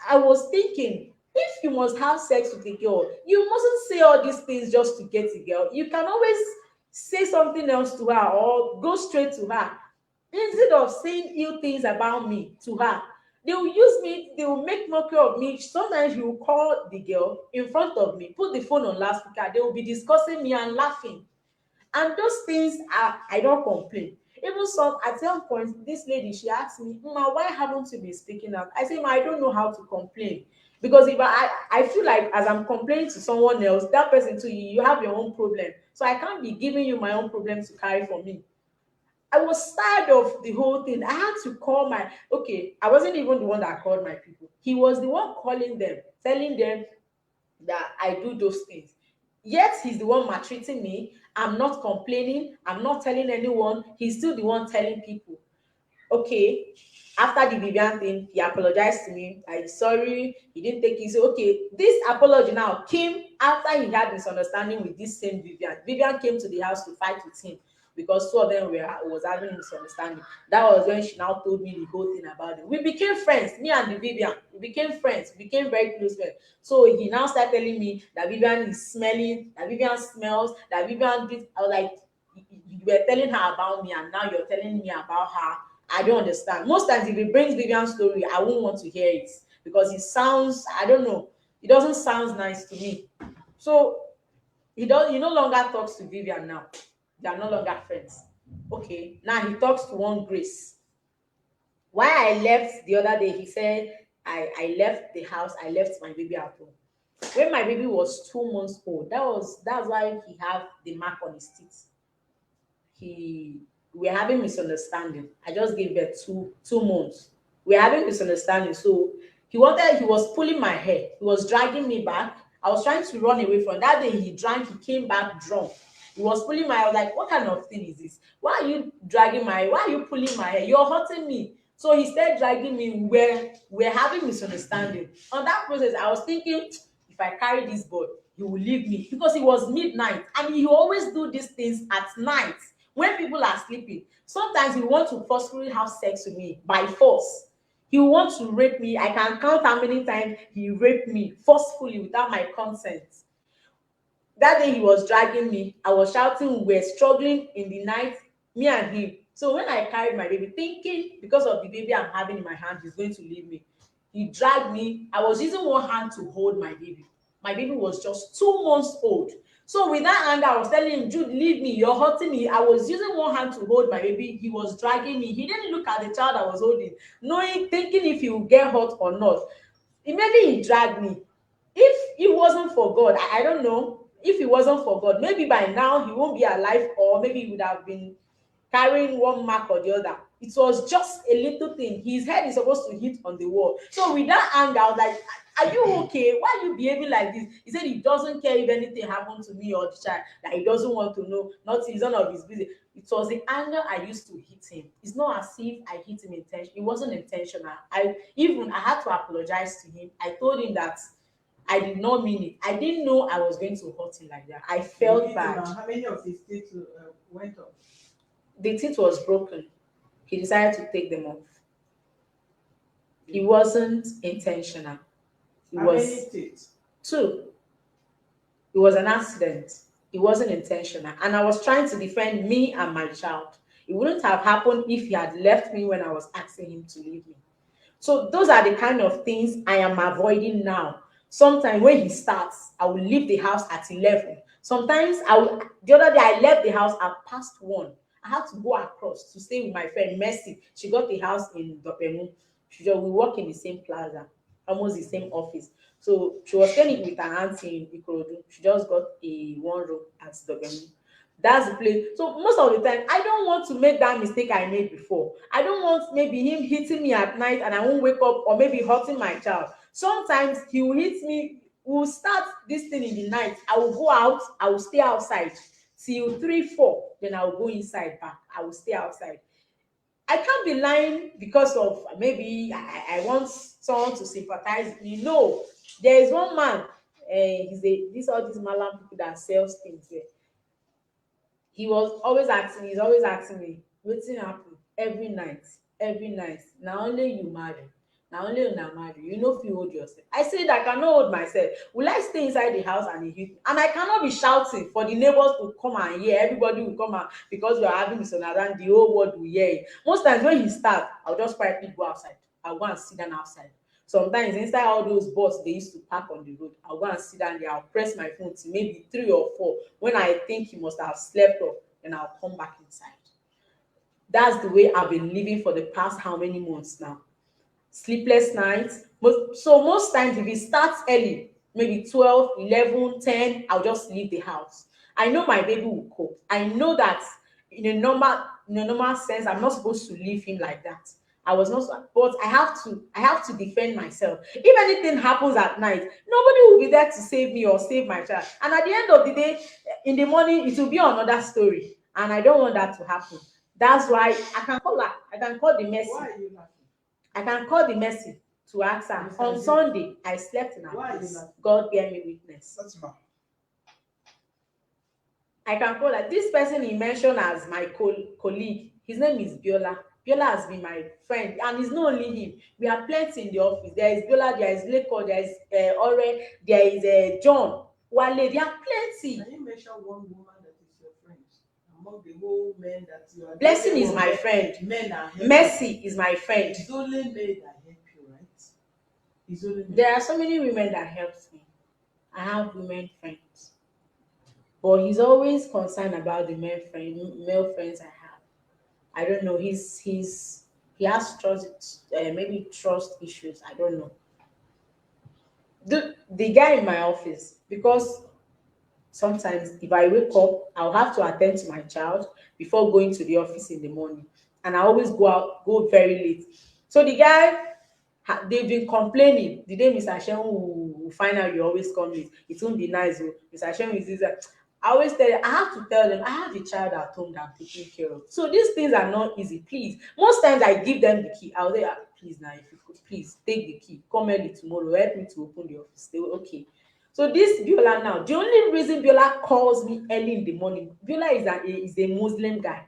I was thinking, if you must have sex with a girl, you mustn't say all these things just to get a girl. You can always say something else to her or go straight to her instead of saying ill things about me to her. They will use me, they will make mockery of me. Sometimes you will call the girl in front of me, put the phone on loudspeaker, they will be discussing me and laughing. And those things I don't complain. Even some at some point, this lady, she asked me, "Ma, why haven't you been speaking out?" I say, "Ma, I don't know how to complain." Because if I feel like as I'm complaining to someone else, that person too, you have your own problem. So I can't be giving you my own problems to carry for me. I was tired of the whole thing. I had to call I wasn't even the one that called my people. He was the one calling them, telling them that I do those things. Yet he's the one maltreating me. I'm not complaining. I'm not telling anyone. He's still the one telling people. Okay, after the Vivian thing, he apologized to me. I'm sorry, he didn't take it. So, okay, this apology now came after he had misunderstanding with this same Vivian. Vivian came to the house to fight with him because two of them was having misunderstanding. That was when she now told me the whole thing about it. We became friends, me and the Vivian. We became friends, we became very close friends. So he now started telling me that Vivian is smelling, that Vivian smells, that Vivian did. I was like, you were telling her about me, and now you're telling me about her. I don't understand. Most times, if he brings Vivian's story, I won't want to hear it because it sounds, I don't know, it doesn't sound nice to me. So he no longer talks to Vivian now. They are no longer friends. Okay, now he talks to one Grace. Why I left the other day, he said, I left the house, I left my baby at home. When my baby was 2 months old, that's why he have the mark on his teeth. We're having misunderstanding. I just gave birth 2 months. We're having misunderstanding. So he was pulling my hair. He was dragging me back. I was trying to run away from that day. He drank, he came back drunk. He was pulling my hair. I was like, what kind of thing is this? Why are you dragging my hair? Why are you pulling my hair? You're hurting me. So he started dragging me where we're having misunderstanding. On that process, I was thinking, if I carry this boy, he will leave me because it was midnight and he always do these things at night when people are sleeping. Sometimes he want to forcefully have sex with me by force. He want to rape me. I can count how many times he raped me forcefully without my consent. That day he was dragging me. I was shouting. We were struggling in the night, me and him. So when I carried my baby, thinking because of the baby I'm having in my hand, he's going to leave me. He dragged me. I was using one hand to hold my baby. My baby was just 2 months old. So with that anger, I was telling him, Jude, leave me, you're hurting me. I was using one hand to hold my baby. He was dragging me. He didn't look at the child I was holding, knowing, thinking if he would get hurt or not. Maybe he dragged me. If it wasn't for God, I don't know. If it wasn't for God, maybe by now he won't be alive, or maybe he would have been carrying one mark or the other. It was just a little thing. His head is supposed to hit on the wall. So with that anger, I was like, are you okay? Why are you behaving like this? He said he doesn't care if anything happened to me or the child, that he doesn't want to know. Nothing, it's none of his business. It was the anger I used to hit him. It's not as if I hit him intentionally. It wasn't intentional. I had to apologize to him. I told him that I did not mean it. I didn't know I was going to hurt him like that. I You felt hit him, bad. and how many of his teeth went off? The teeth was broken. He decided to take them off. It wasn't intentional. It How many was teeth? two. It was an accident. It wasn't intentional. And I was trying to defend me and my child. It wouldn't have happened if he had left me when I was asking him to leave me. So those are the kind of things I am avoiding now. Sometimes when he starts, I will leave the house at 11. Sometimes the other day I left the house at past 1. I had to go across to stay with my friend Mercy. She got the house in Dopemu. We work in the same plaza, almost the same office. So she was staying with her auntie in Ikorodu. She just got a one room at Dopemu. That's the place. So most of the time, I don't want to make that mistake I made before. I don't want maybe him hitting me at night and I won't wake up, or maybe hurting my child. Sometimes he will hit me. We'll start this thing in the night. I will go out. I will stay outside till 3, 4. Then I will go inside back. I will stay outside. I can't be lying because of maybe I want someone to sympathize with me. No, there is one man. All these malam people that sells things here. He's always asking me, wetin happen every night. Na only you marry, na only una marry, you no fit hold yourself. I said I cannot hold myself. Will I stay inside the house and he hit me? And I cannot be shouting for the neighbors to come and hear. Everybody will come out because we are having misunderstanding. The whole world will hear it. Most times when he start, I'll just quietly go outside. I'll go and sit down outside. Sometimes inside all those buses they used to park on the road, I'll go and sit down there. I'll press my phone till maybe 3 or 4. When I think he must have slept off, then I'll come back inside. That's the way I've been living for the past how many months now. Sleepless nights. Most times if it starts early, maybe 12, 11, 10, I'll just leave the house. I know my baby will cope. I know that in a normal sense, I'm not supposed to leave him like that. I was not, but I have to defend myself. If anything happens at night, nobody will be there to save me or save my child. And at the end of the day, in the morning, it will be another story. And I don't want that to happen. That's why I can call her. I can call the mercy. Why are you laughing? I can call the mercy to ask her. On Sunday, I slept in her Why are you place. laughing? God bear me witness. That's my. I can call her. This person he mentioned as my colleague, his name is Biola. Biola has been my friend, and it's not only him. We are plenty in the office. There is Biola, there is Leko, there is Ore, there is John, Wale. There are plenty. Can you mention one woman that is your friend among the whole men that you are? Blessing dealing is my with? friend. Men are helping. Mercy is my friend. It's only men that help you, right? It's only men. There are so many women that helps me. I have women friends, but he's always concerned about the male friends I have. I don't know. He has trust, maybe trust issues. I don't know. The guy in my office, because sometimes if I wake up, I'll have to attend to my child before going to the office in the morning, and I always go very late. So the guy, they've been complaining. The day Mr. Shen will find out you always come late, it won't be nice. Oh, Mr. Shen is this. I always I have to tell them I have a child at home that I'm taking care of. So these things are not easy. Please, most times I give them the key. I'll say, please now, if you could please take the key, come early tomorrow, help me to open the office. They will, okay. So this Biola now, the only reason Biola calls me early in the morning, Biola is a Muslim guy.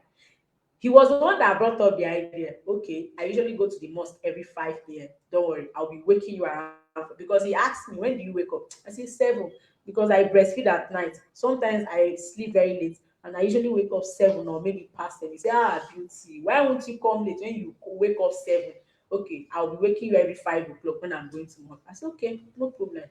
He was the one that brought up the idea. Okay, I usually go to the mosque every 5 p.m. Don't worry, I'll be waking you around. Because he asked me, when do you wake up? I say 7, because I breastfeed at night. Sometimes I sleep very late, and I usually wake up 7 or maybe past 7. He say, beauty, why won't you come late when you wake up 7? Okay, I'll be waking you every 5 o'clock when I'm going to work. I say, okay, no problem.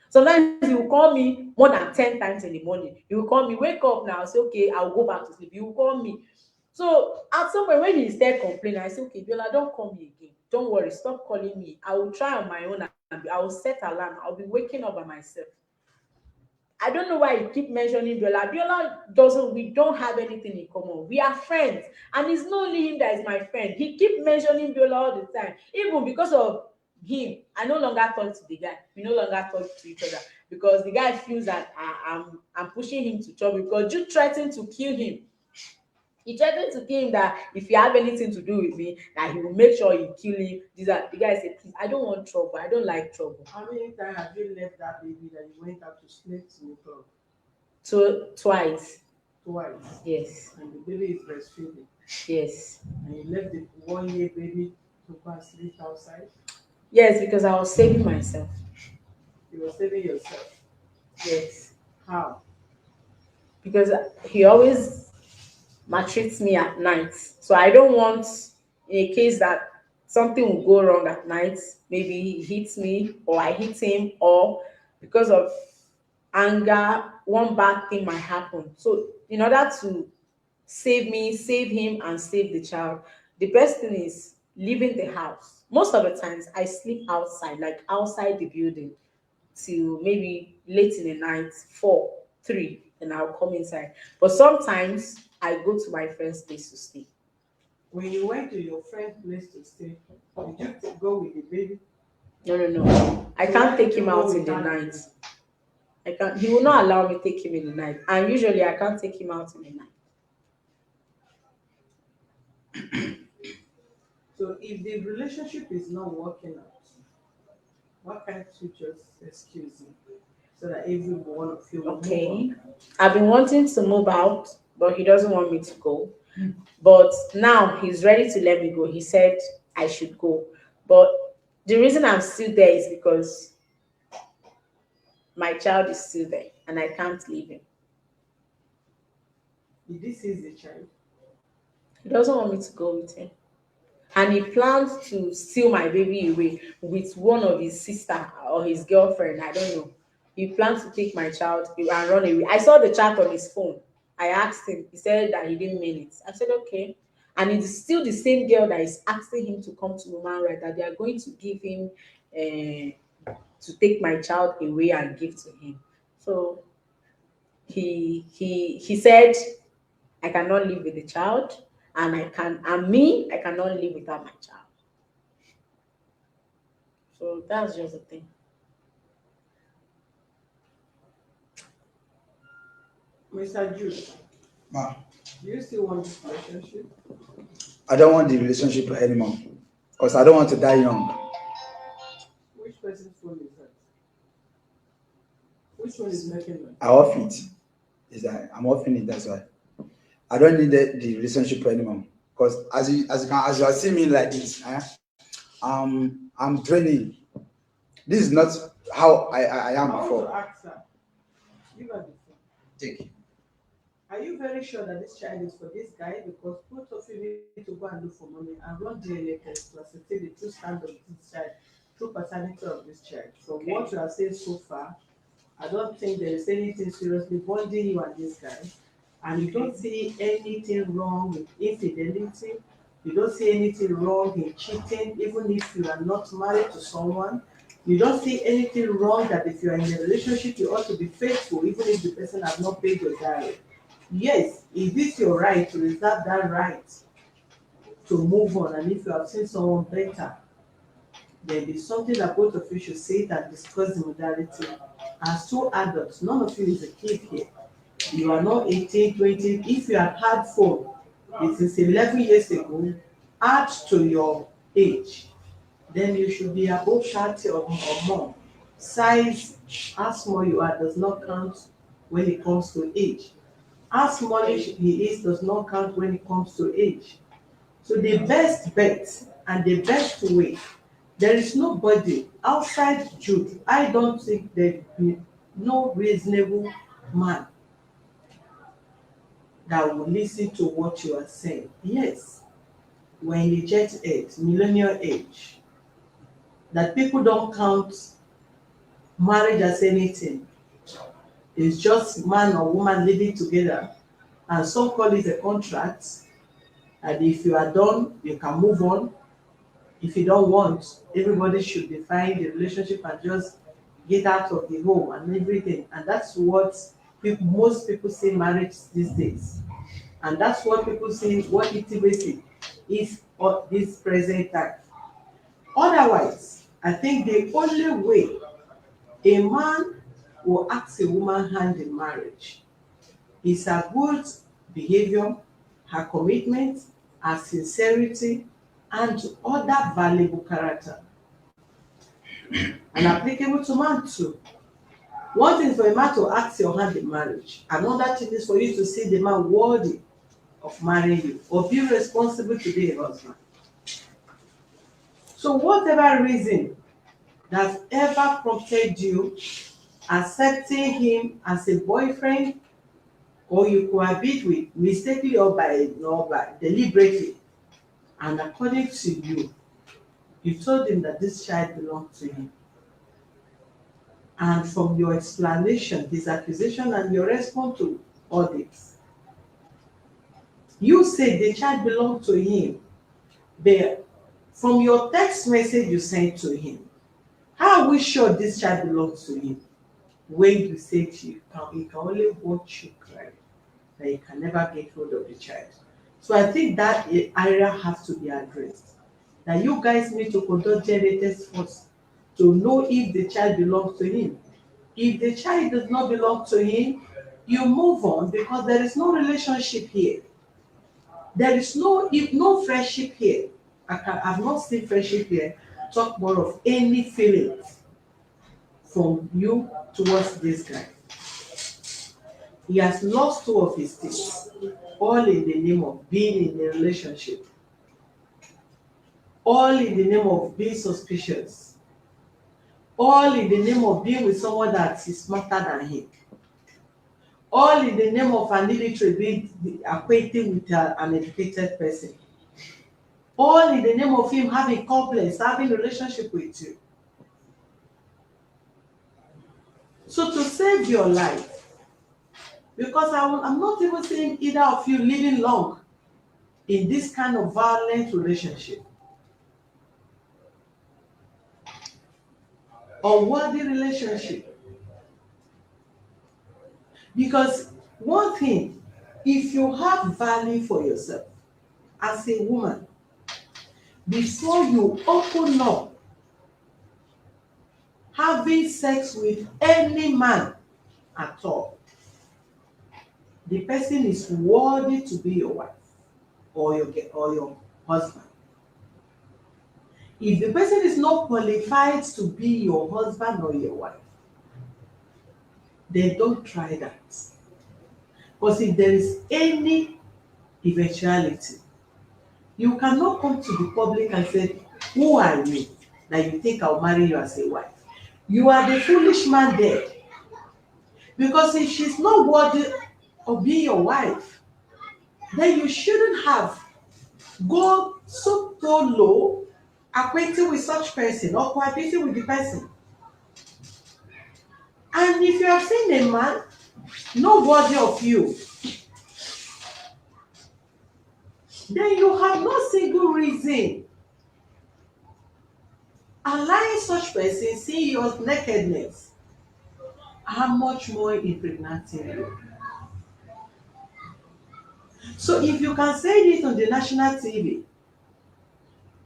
Sometimes he will call me more than 10 times in the morning. He will call me, wake up now. I say, okay, I'll go back to sleep. He will call me. So at some point when he started complaining, I say, okay, Biola, don't call me again. Don't worry, stop calling me. I will try on my own and I will set alarm. I'll be waking up by myself. I don't know why you keep mentioning Biola. Biola doesn't, we don't have anything in common. We are friends. And it's not only him that is my friend. He keep mentioning Biola all the time. Even because of him, I no longer talk to the guy. We no longer talk to each other. Because the guy feels that I'm pushing him to trouble because you threatened to kill him. He threatened to kill him that if you have anything to do with me, that he will make sure you kill him. The guy said, please, I don't want trouble. I don't like trouble. How many times have you left that baby that you went out to sleep to the club? So twice. Twice. Yes. And the baby is breastfeeding. Yes. And you left the 1 year baby to go and sleep outside. Yes, because I was saving myself. You were saving yourself. Yes. How? Because he always maltreats me at night. So I don't want, in a case that something will go wrong at night, maybe he hits me or I hit him, or because of anger, one bad thing might happen. So in order to save me, save him, and save the child, the best thing is leaving the house. Most of the times I sleep outside, like outside the building, till maybe late in the night, 4, 3, and I'll come inside. But sometimes I go to my friend's place to stay. When you went to your friend's place to stay, did you go with the baby? No, no, no. I can't take him out in the night. I can't. He will not allow me take him in the night, and usually I can't take him out in the night. So if the relationship is not working out, what can't you just excuse him so that every one of you will Okay. move I've been wanting to move out, but he doesn't want me to go. But now he's ready to let me go. He said I should go. But the reason I'm still there is because my child is still there and I can't leave him. on? This is the child. He doesn't want me to go with him. And he plans to steal my baby away with one of his sister or his girlfriend. I don't know. He plans to take my child and run away. I saw the chat on his phone. I asked him. He said that he didn't mean it. I said, okay. And it's still the same girl that is asking him to come to woman right, that they are going to give him to take my child away and give to him. So he said I cannot live with the child, and I cannot live without my child. So that's just the thing. Mr. Jude, Ma, do you still want this relationship? I don't want the relationship anymore because I don't want to die young. Which person's phone is that? Which one is making noise? I off it. Is that I'm offing it? That's why I don't need the relationship anymore. Because as you are seeing me like this, I'm draining. This is not how I am I want before. to ask her. Give her the phone. Take. Are you very sure that this child is for this guy? Because both of you need to go and look for money and run DNA test to ascertain the true stand of this child, true paternity of this child. From Okay. what you have said so far, I don't think there is anything seriously bonding you and this guy. And you don't see anything wrong with infidelity. You don't see anything wrong in cheating, even if you are not married to someone. You don't see anything wrong that if you are in a relationship, you ought to be faithful, even if the person has not paid your dowry. Yes, is it your right to reserve that right to move on? And if you have seen someone better, then it's something that both of you should sit and discuss the modality. As two adults, none of you is a kid here. You are not 18, 20. If you have had phone, it is 11 years ago, add to your age, then you should be above 30 or more. Size, how small you are does not count when it comes to age. How smallish he is does not count when it comes to age. So the best bet and the best way, there is nobody outside Jude. I don't think there be no reasonable man that will listen to what you are saying. Yes, we're in the jet age, millennial age, that people don't count marriage as anything. It's just man or woman living together, and some call it a contract. And if you are done, you can move on. If you don't want, everybody should define the relationship and just get out of the home and everything. And that's what most people see marriage these days. And that's what people see what intimacy is at this present time. Otherwise, I think the only way a man will ask a woman hand in marriage is her good behavior, her commitment, her sincerity, and other valuable character. And applicable to man too. One thing is for a man to ask your hand in marriage. Another thing is for you to see the man worthy of marrying you or be responsible to be a husband. So whatever reason that ever prompted you accepting him as a boyfriend, or you cohabit with mistakenly or by deliberately, and according to you, you told him that this child belonged to him. And from your explanation, his accusation, and your response to all this, you said the child belonged to him. But from your text message you sent to him, how are we sure this child belongs to him? When you said he can only watch you cry, that you can never get hold of the child. So I think that area has to be addressed. That you guys need to conduct DNA tests first to know if the child belongs to him. If the child does not belong to him, you move on because there is no relationship here. There is no friendship here. I've not seen friendship here. Talk more of any feelings from you towards this guy. He has lost two of his teeth, all in the name of being in a relationship, all in the name of being suspicious, all in the name of being with someone that is smarter than him, all in the name of an illiterate being acquainted with an educated person, all in the name of him having complex, having a relationship with you. So to save your life, because I'm not even seeing either of you living long in this kind of violent relationship, unworthy relationship. Because one thing, if you have value for yourself as a woman, before you open up having sex with any man at all, the person is worthy to be your wife or your husband. If the person is not qualified to be your husband or your wife, then don't try that. Because if there is any eventuality, you cannot come to the public and say, who are you that you think I'll marry you as a wife? You are the foolish man there. Because if she's not worthy of being your wife, then you shouldn't have gone so low acquainted with such person or cohabiting with the person. And if you have seen a man not worthy of you, then you have no single reason allowing such person see your nakedness, how much more impregnating you. So if you can say this on the national TV,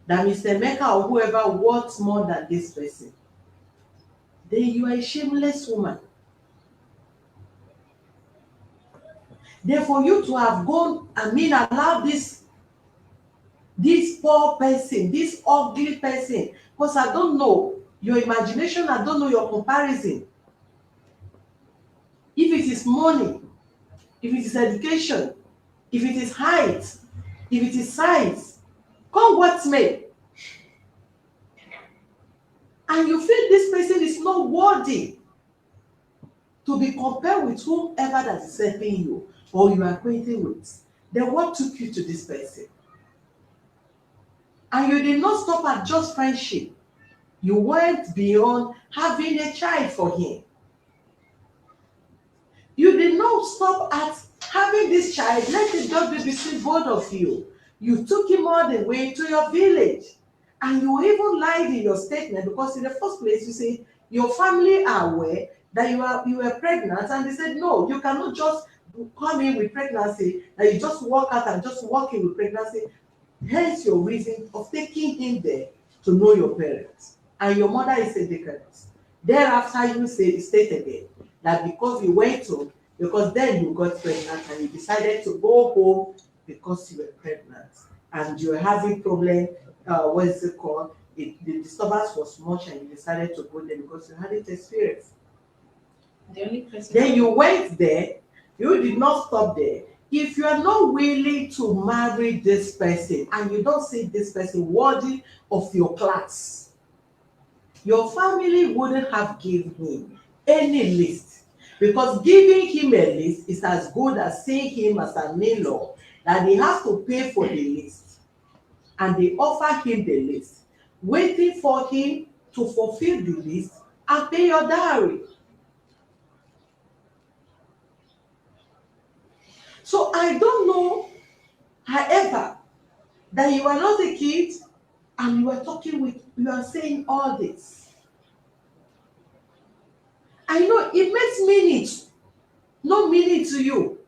that Mr. Emeka or whoever wants more than this person, then you are a shameless woman. Then for you to have gone, allow this poor person, this ugly person, because I don't know your imagination, I don't know your comparison. If it is money, if it is education, if it is height, if it is size, come what may, and you feel this person is not worthy to be compared with whomever that is helping you or you are acquainted with, then what took you to this person? And you did not stop at just friendship. You went beyond having a child for him. You did not stop at having this child. Let it just be between both of you. You took him all the way to your village. And you even lied in your statement because in the first place you said your family are aware that you were pregnant, and they said no, you cannot just come in with pregnancy, that you just walk out and just walk in with pregnancy. Hence your reason of taking him there to know your parents. And your mother is a deaconess. Thereafter, you state again that because you went to, because then you got pregnant and you decided to go home because you were pregnant and you were having problem. What is it called? The disturbance was much and you decided to go there because you had it experienced. The only person. Then you went there. You did not stop there. If you are not willing to marry this person and you don't see this person worthy of your class, your family wouldn't have given him any list, because giving him a list is as good as seeing him as an in-law, that he has to pay for the list, and they offer him the list, waiting for him to fulfill the list and pay your dowry. So I don't know, however, that you are not a kid and you are saying all this. I know it makes no meaning to you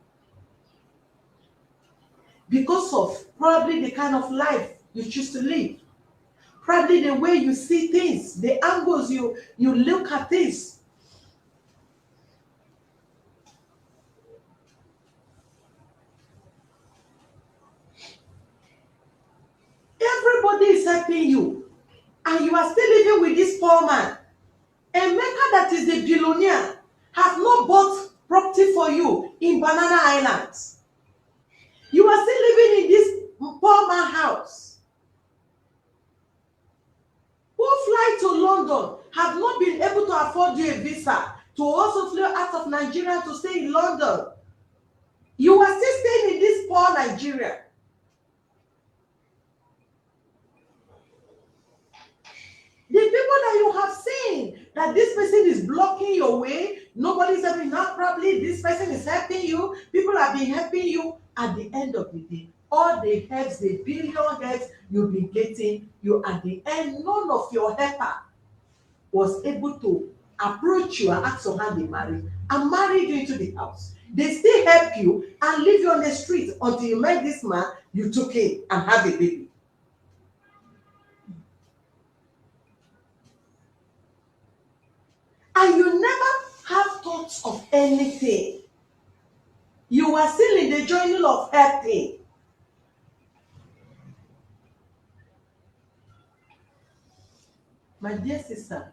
because of probably the kind of life you choose to live, probably the way you see things, the angles you look at things. Everybody is helping you, and you are still living with this poor man. Emeka, that is a billionaire, has not bought property for you in Banana Island. You are still living in this poor man house. Who fly to London have not been able to afford you a visa to also fly out of Nigeria to stay in London. You are still staying in this poor Nigeria. The people that you have seen that this person is blocking your way, nobody's helping, not probably this person is helping you, people have been helping you. At the end of the day, all the helps, the billion helps you've been getting, you at the end, none of your helper was able to approach you and ask your hand in marriage and marry you into the house. They still help you and leave you on the street until you met this man, you took him and have a baby. And you never have thoughts of anything. You are still in the journey of helping. My dear sister,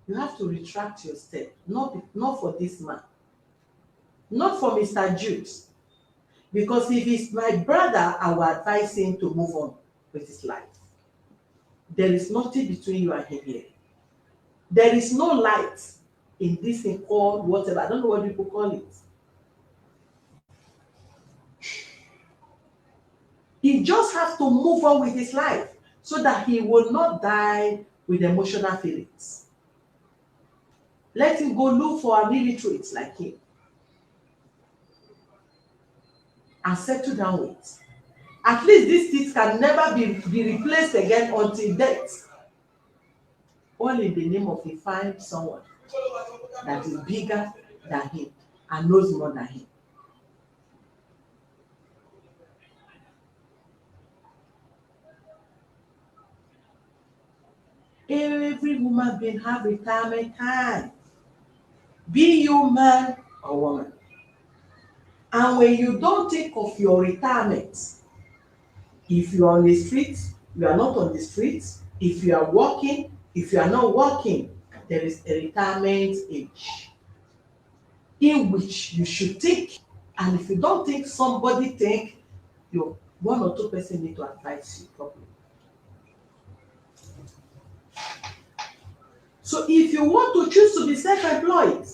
you have to retract your step, not for this man, not for Mr. Jude. Because if it's my brother, I will advise him to move on with his life. There is nothing between you and him here. There is no light in this thing called whatever. I don't know what people call it. He just has to move on with his life so that he will not die with emotional feelings. Let him go look for an illiterate like him and settle down with. At least these things can never be replaced again until death. All in the name of he find someone that is bigger than him and knows more than him. Every woman being have retirement time. Be you man or woman. And when you don't think of your retirement, if you are on the street, you are not on the street, if you are working, if you are not working, there is a retirement age in which you should think. And if you don't think, somebody think, your one or two person need to advise you properly. So if you want to choose to be self-employed,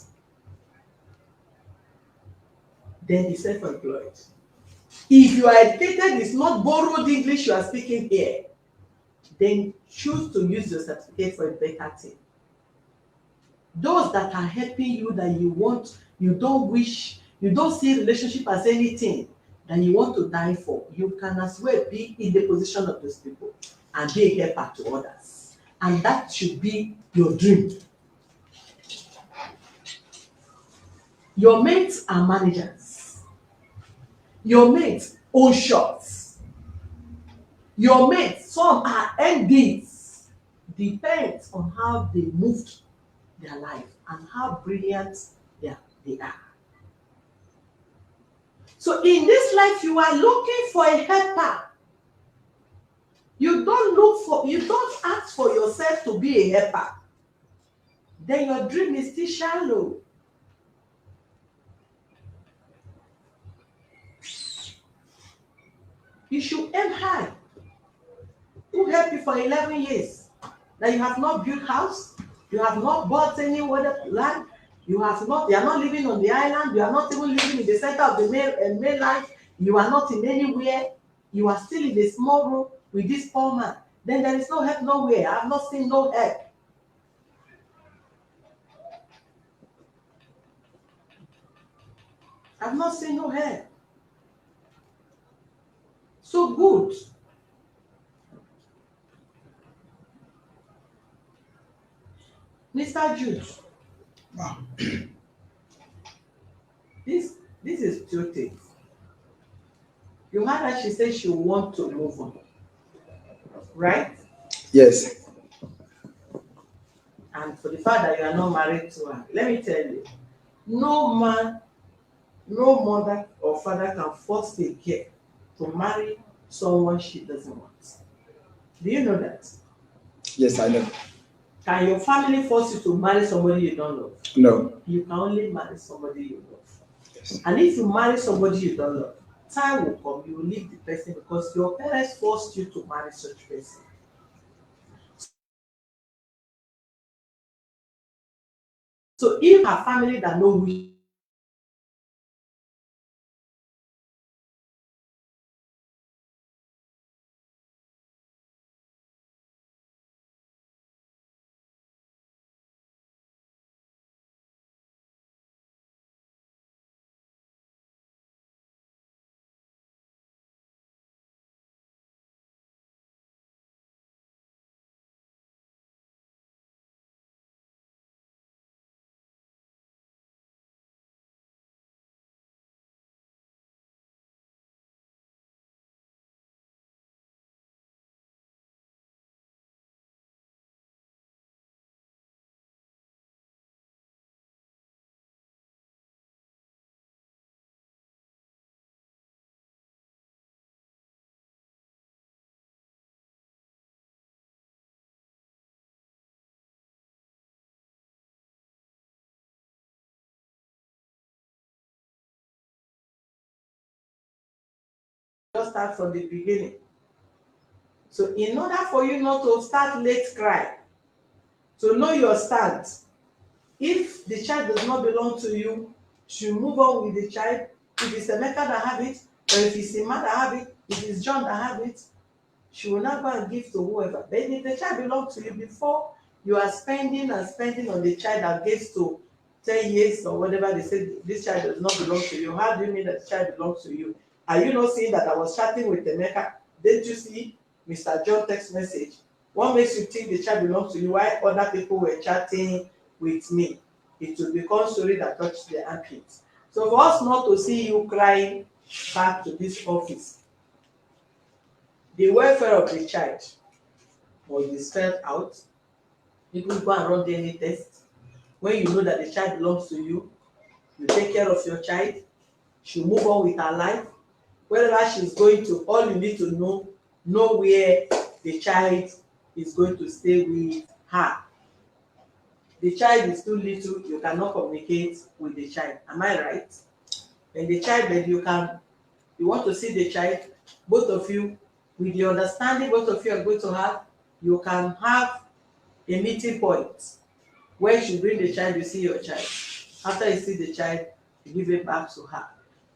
then be self-employed. If you are educated, it's not borrowed English you are speaking here. then choose to use your certificate for a better thing. Those that are helping you that you want, you don't wish, you don't see relationship as anything that you want to die for, you can as well be in the position of those people and be a helper to others. And that should be your dream. Your mates are managers. Your mates own shops. Your mates, some are MDs. Depends on how they moved their life and how brilliant they are. So in this life, you are looking for a helper. You don't ask for yourself to be a helper. Then your dream is still shallow. You should aim high. Who helped you for 11 years? That you have not built house, you have not bought any other land, you are not living on the island, you are not even living in the center of the mainland, you are not in anywhere, you are still in a small room with this poor man. Then there is no help nowhere. I have not seen no help. I've not seen no help. So good. Mr. Jude. Wow. This is two things. You heard her, she said she want to move on. Right? Yes. And for the fact that you are not married to her, let me tell you, no man, no mother or father can force a girl to marry someone she doesn't want. Do you know that? Yes, I know. Can your family force you to marry somebody you don't love? No. You can only marry somebody you love. Yes. And if you marry somebody you don't love, time will come, you will leave the person because your parents forced you to marry such person. So if her family that know who just start from the beginning. So in order for you not to start late cry, to know your stand, if the child does not belong to you, you move on with the child. If it's Emeka that have it, or if it's Emma that have it, if it's John that have it, she will not go and give to whoever. But if the child belongs to you, before you are spending and spending on the child that gets to 10 years or whatever, they say this child does not belong to you. How do you mean that the child belongs to you? Are you not seeing that I was chatting with Emeka? Didn't you see Mr. John text message? What makes you think the child belongs to you while other people were chatting with me? It will become story that touched their armpits. So for us not to see you crying back to this office, the welfare of the child must be spelled out. People go and run DNA test. When you know that the child belongs to you, you take care of your child. She move on with her life. Wherever she's going to, all you need to know where the child is going to stay with her. The child is too little, you cannot communicate with the child. Am I right? And the child that you want to see the child, both of you, with the understanding both of you are going to have, you can have a meeting point where you bring the child, you see your child. After you see the child, you give it back to her.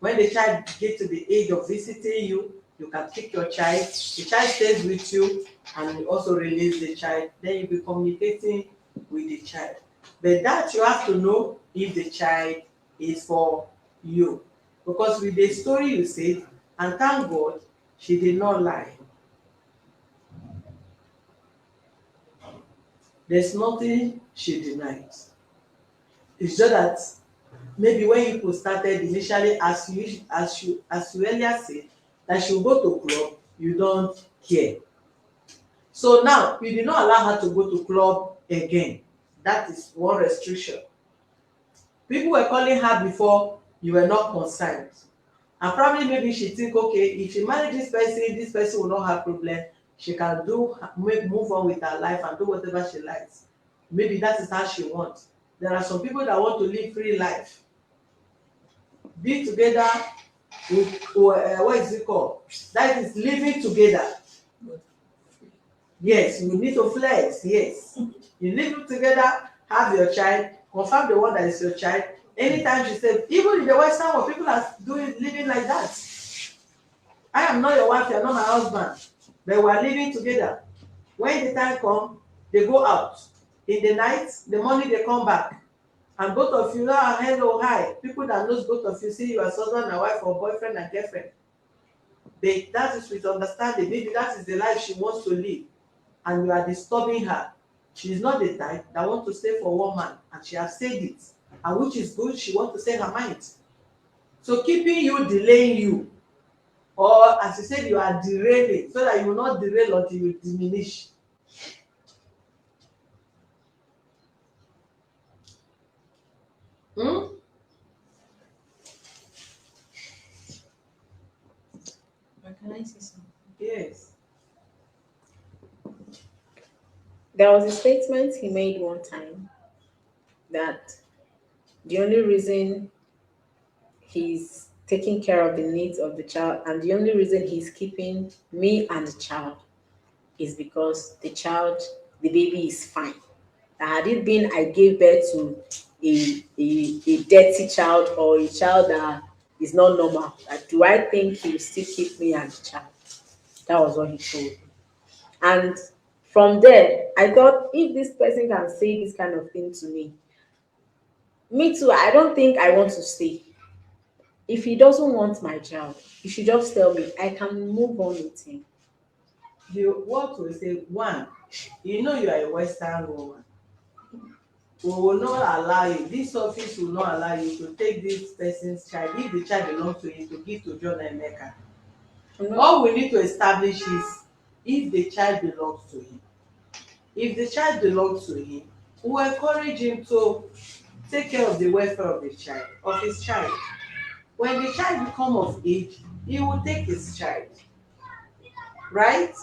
When the child gets to the age of visiting you, you can pick your child, the child stays with you, and you also release the child. Then you'll be communicating with the child. But that you have to know if the child is for you. Because with the story you said, and thank God, she did not lie. There's nothing she denied. It's just that maybe when you started initially, as you earlier said, that she will go to club, you don't care. So now you did not allow her to go to club again. That is one restriction. People were calling her before, you were not concerned. And probably maybe she think, okay, if she marry this person will not have problem. She can move on with her life and do whatever she likes. Maybe that is how she wants. There are some people that want to live free life, be together with what is it called? That is living together. Yes, you need to flex. Yes, you live together, have your child, confirm the one that is your child. Anytime she said, even in the Western world, people are living like that. I am not your wife, you are not my husband, but we are living together. When the time come, they go out. In the night, the morning they come back. And both of you now, hello, hi. People that knows both of you see you as husband and wife or boyfriend and girlfriend. But that is with understanding. Maybe that is the life she wants to live. And you are disturbing her. She is not the type that want to stay for one man. And she has said it. And which is good, she wants to say her mind. So keeping you, delaying you. Or as you said, you are derailing. So that you will not derail until you diminish. Hmm? Can I say something? Yes. There was a statement he made one time that the only reason he's taking care of the needs of the child and the only reason he's keeping me and the child is because the baby is fine. That had it been I gave birth to a dirty child or a child that is not normal, do I think he will still keep me and the child? That was what he told me. And from there, I thought if this person can say this kind of thing to me too, I don't think I want to stay. If he doesn't want my child, he should just tell me. I can move on with him. What we say, one, you know you are a Western woman. We will not allow you, this office will not allow you to take this person's child, if the child belongs to you, to give to John and Emeka. All we need to establish is if the child belongs to him. If the child belongs to him, we will encourage him to take care of the welfare of his child. When the child become of age, he will take his child. Right?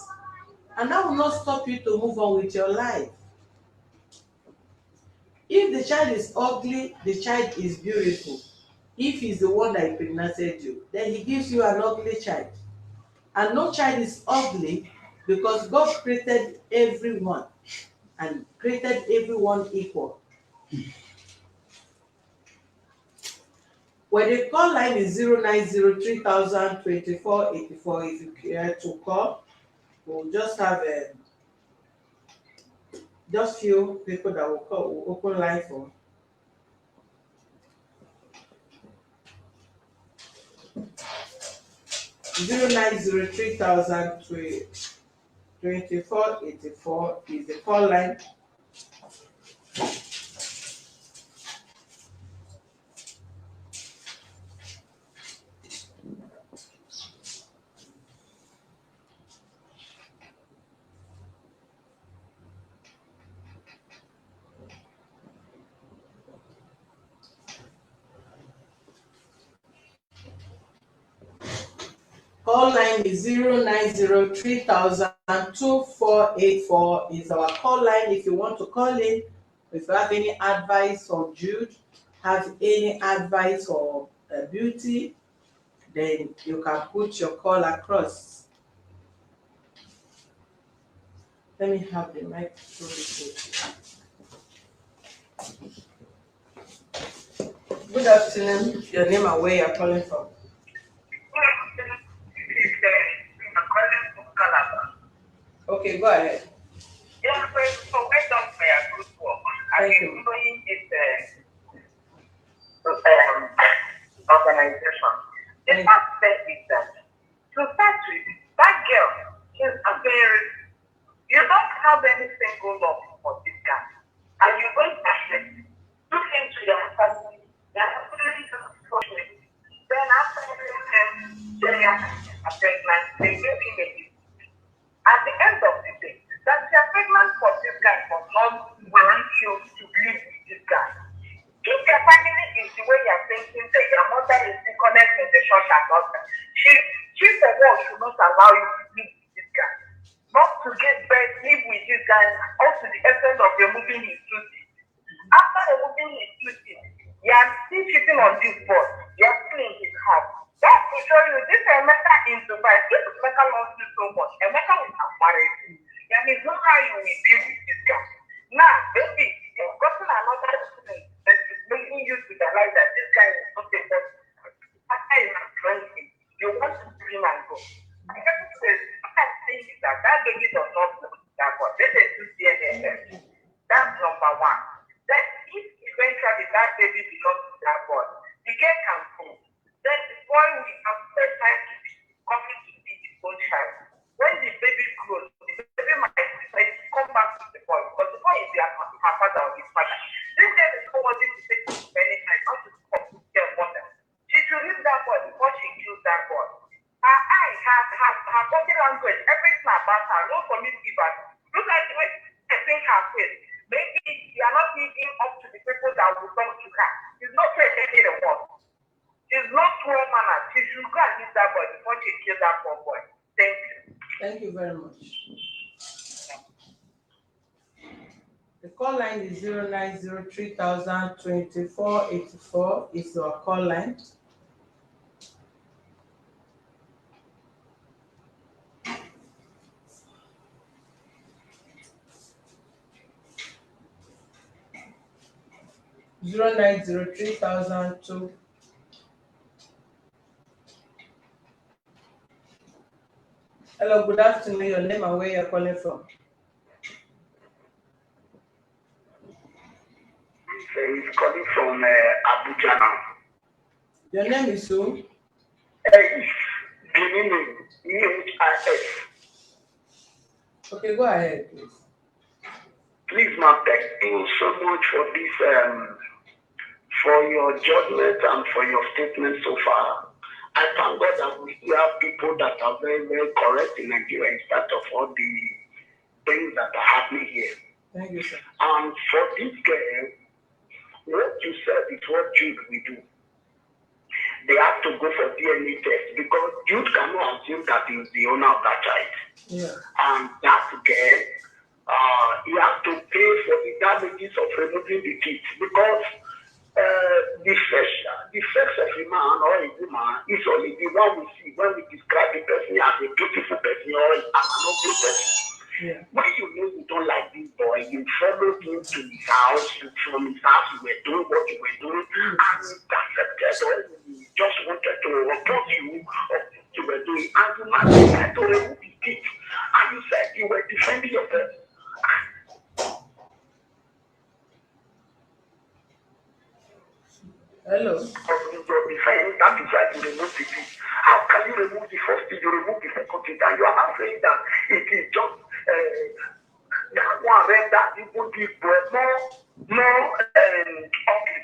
And that will not stop you to move on with your life. If the child is ugly, the child is beautiful. If he's the one that impregnated you, then he gives you an ugly child. And no child is ugly because God created everyone and created everyone equal. When the call line is 09030002484, if you care to call, we'll just have just few people that will call, will open line for. 09030002484 is the call line. Call line is 09030002484 is our call line. If you want to call in, if you have any advice on Jude, have any advice or beauty, then you can put your call across. Let me have the mic. Good afternoon. Your name and where you're calling from. Okay, go ahead. Yeah, so well done for your good work. Thank And you. employing this organization. The Thank first step is that to start with, that girl is a very, you don't have any single love for this guy. And you're going to affect, look into your family, your family is unfortunate. Then after they are pregnant, they give him a gift. At the end of the day, that you're pregnant for this guy for not want you to live with this guy. If your family is the way you're thinking that your mother is the connect in the church and not that, she for one should not allow you to live with this guy. Not to get birth, live with this guy, up to the extent of removing his tooth. After removing his tooth, you are still sitting on this board, you are still in his house. That will show you this Emeka into fight. If Emeka loves you so much, Emeka will have married you. That is not how you will deal with this guy. Now, maybe you've gotten another student that is making you to realize that this guy is not a good. After you have drinking, you want to bring and go. Because what I'm saying is that that baby does not know that God. Let us do DNA. That's number one. Then if eventually that baby belongs to that boy, the girl can go. Then the boy will have spent time to be coming to see his own child. When the baby grows, the baby might decide to come back to the boy because the boy is her father or his father. This girl is not wanting to take him many times, not to come to their mother. She should leave that boy before she kills that boy. Her eye, her body language, everything about her, no communicative. Look at the way I think her face. Maybe you are not even up to the people that will talk to her. She's not saying anymore. She's not well mannered. She should go and leave that boy before she kills that poor boy. Thank you. Thank you very much. The call line is 09030002484 is our call line. Zero 903002. Hello, good afternoon. Your name and where you're calling from? He's calling from Abuja now. Your name is who? Beginning EHIS. Okay, go ahead, please. Please, ma'am, thank you so much for this, for your judgment and for your statement so far. I thank God that we still have people that are very, very correct in Nigeria in spite of all the things that are happening here. Thank you, sir. And for this girl, what you said is what Jude will do. They have to go for DNA test because Jude cannot assume that he is the owner of that child. Yeah. And that girl, he has to pay for the damages of removing the teeth because the face of a man or a woman is only the one we see when we describe the person as a beautiful person or an ugly person. Yeah. When you know you don't like this boy, you follow him to his house, from his house you were doing what you were doing, and you accepted or you just wanted to oppose you of what you were doing, and you now decided to remove his teeth, and you said you were defending yourself. Hello. Your defense, that is why you remove the teeth. How can you remove the first teeth, you remove the second teeth, and you are not saying that it is just that one render even the more ugly.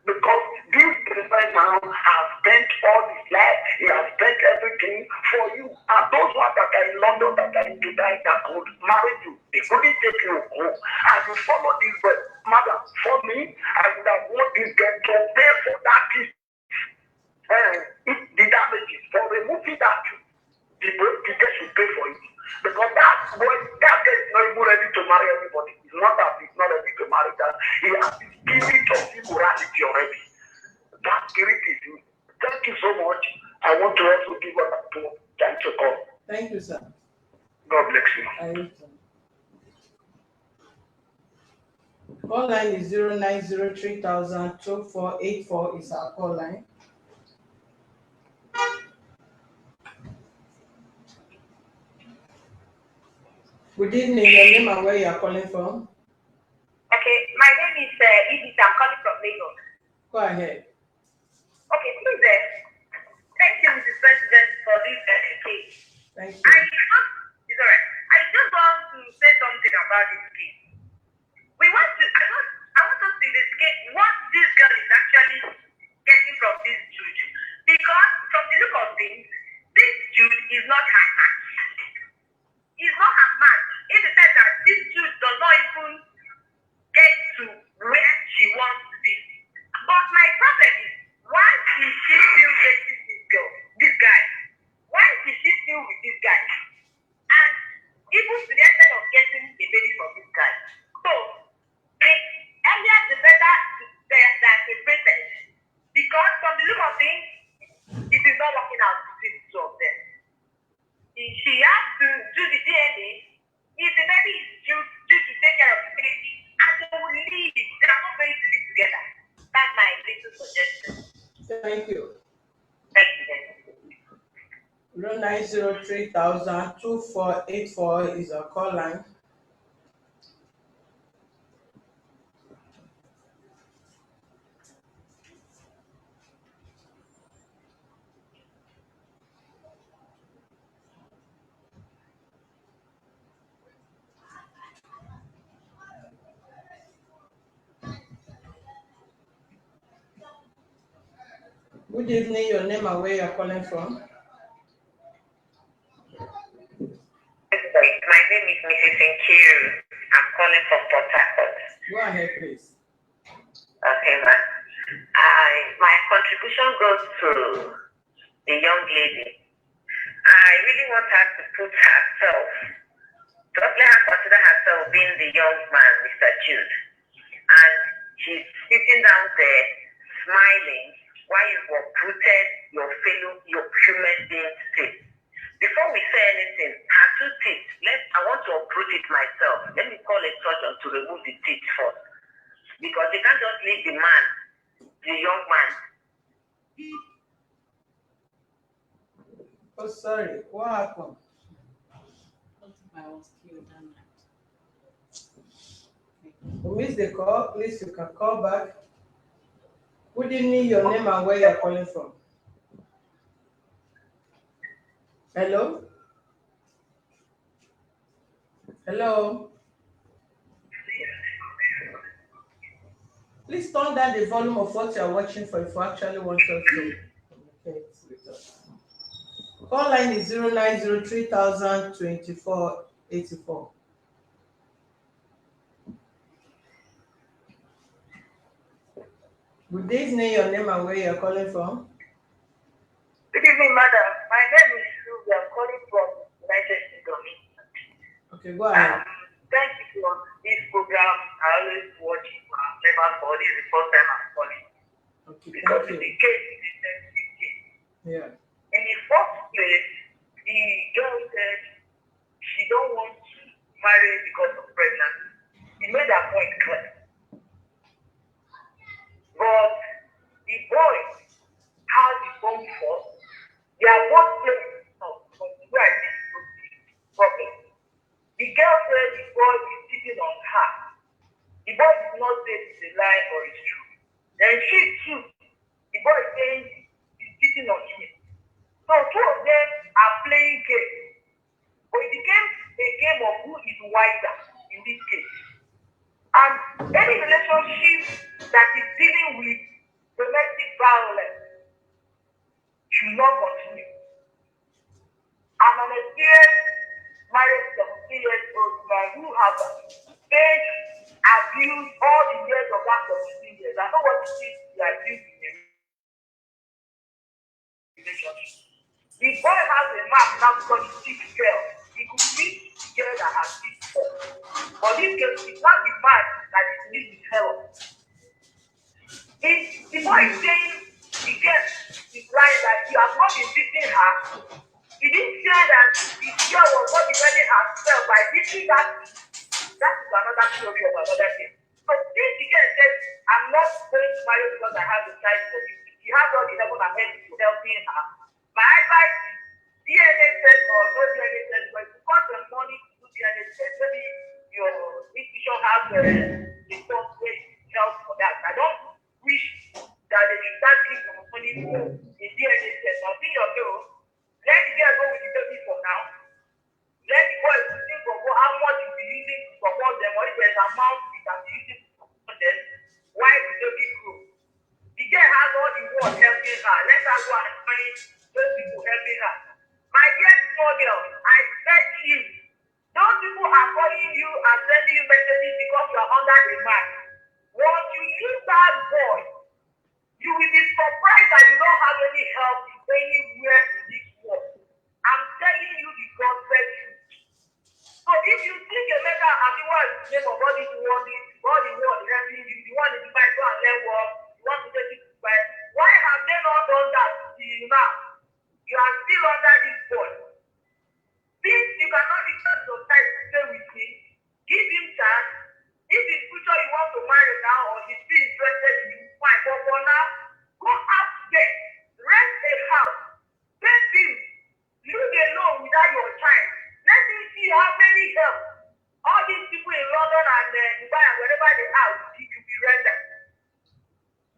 Because this person now has spent all his life, he has spent everything for you. And those ones that are in London, that are in Dubai, that could marry you, they couldn't take you home. And you follow this way. Madam, for me, I would have want this girl to pay for that piece. The damages for removing that, the girl should pay for it. Because that boy, that girl is not even ready to marry everybody. It's not that he's not ready to marry that. He has the spirit of immorality already. That spirit is him. Thank you so much. I want to also give up to thank you all. Thank you, sir. God bless you. Call line is 09030002484 is our call line. Good evening, your name and where you are calling from? Okay, my name is Edith. I'm calling from Lagos. Go ahead. Okay, please, thank you, Mrs. President, for this case. Thank you. It's all right. I just want to say something about this case. I want us to investigate what this girl is actually getting from this Jude. Because from the look of things, this Jude is not her match. He's not her match. In the sense that this Jude does not even get to where she wants to be. But my problem is, why is she still dating this guy? Why is she still with this guy? And even to the extent of getting a baby from this guy. So, the earlier the better than a pretense. Because from the look of things, it is not working out between the two of them. She has to do the DNA. If the baby is due to take care of the baby, and they will leave. They are not going to live together. That's my little suggestion. Thank you. Thank you. 0903-2484 is our call line. Good evening, your name and where you are calling from? My name is Mrs. Nkiru. I'm calling from Port Harcourt. Go ahead, please. Okay, ma'am. My contribution goes to the young lady. I really want her to put herself, to let her consider herself being the young man, Mr. Jude. And she's sitting down there, smiling, while you uprooted your human being's teeth. Before we say anything, her two teeth, I want to uproot it myself. Let me call a surgeon to remove the teeth first. Because you can't just leave the man, the young man. Oh, sorry. What happened? I was killed that night. We missed the call. Please, you can call back. Good evening, your name and where you are calling from. Hello? Hello? Please turn down the volume of what you are watching for if you actually want us to communicate with us. Call line is 0903-2484. Good evening, your name and where you are calling from. Good evening, madam. My name is Sylvia. I'm calling from United Kingdom. Okay, go ahead. Thank you for this program. I always watch it. I've never called. This is the first time I'm calling. Okay, Because thank the you. case is a sensitive case. Yeah. In the first place, the girl said she don't want to marry because of pregnancy. She made that point clear. But the boy has his own fault. They are both playing up, but where I think it was the problem. The girl said the boy is cheating on her. The boy did not say it's a lie or it's true. Then she too, the boy is saying he's cheating on him. So two of them are playing games. But it became a game of who is wiser in this case. And any relationship that is dealing with domestic violence should not continue. I'm an experienced married 17-year-old man who has faced abuse all the years of that 17 years. I know what it is to abuse in a relationship. The boy has a map now because he's 6 girls. He could meet the girl that has 6 girls. But this girl is not the man that is meeting her. The boy is saying the girl is lying that you have not been beating her. He didn't say that the girl was not defending herself by beating that. That is another story of another thing. So this the girl says, I'm not going to marry because I have a child for you. She has all the level of help to helping her. My advice is DNA test or no DNA test, but if you got the money to do DNA test. Maybe your institution has a software help for that. I don't wish that they should start giving some money for a DNA test. I'll be your girl. Let the girl go with the baby for now. Let the boy think of how much he'll be using to support them, or if there's an amount he can be using to support them. Why the baby grow? The girl has all the world helping her. Let her go and find those people helping her. My dear small girl, I beg you. Those people are calling you and sending you messages because you are under a man. Once you use that boy, you will be surprised that you don't have any help anywhere in this world. I'm telling you the gospel truth. So if you think a maker as the one name of all this world, all the world helping you, you want to divide, go and learn work, you want to take it to buy, why have they not done that till now? You are still under this boy. Since you cannot return your time to stay with him, give him chance. If in future you want to marry now or he's still interested in you, fine. But for now, go out there, rent a house, pay bills, live alone without your child. Let him see how many help all these people in London and Dubai and wherever they are will give you be rendered.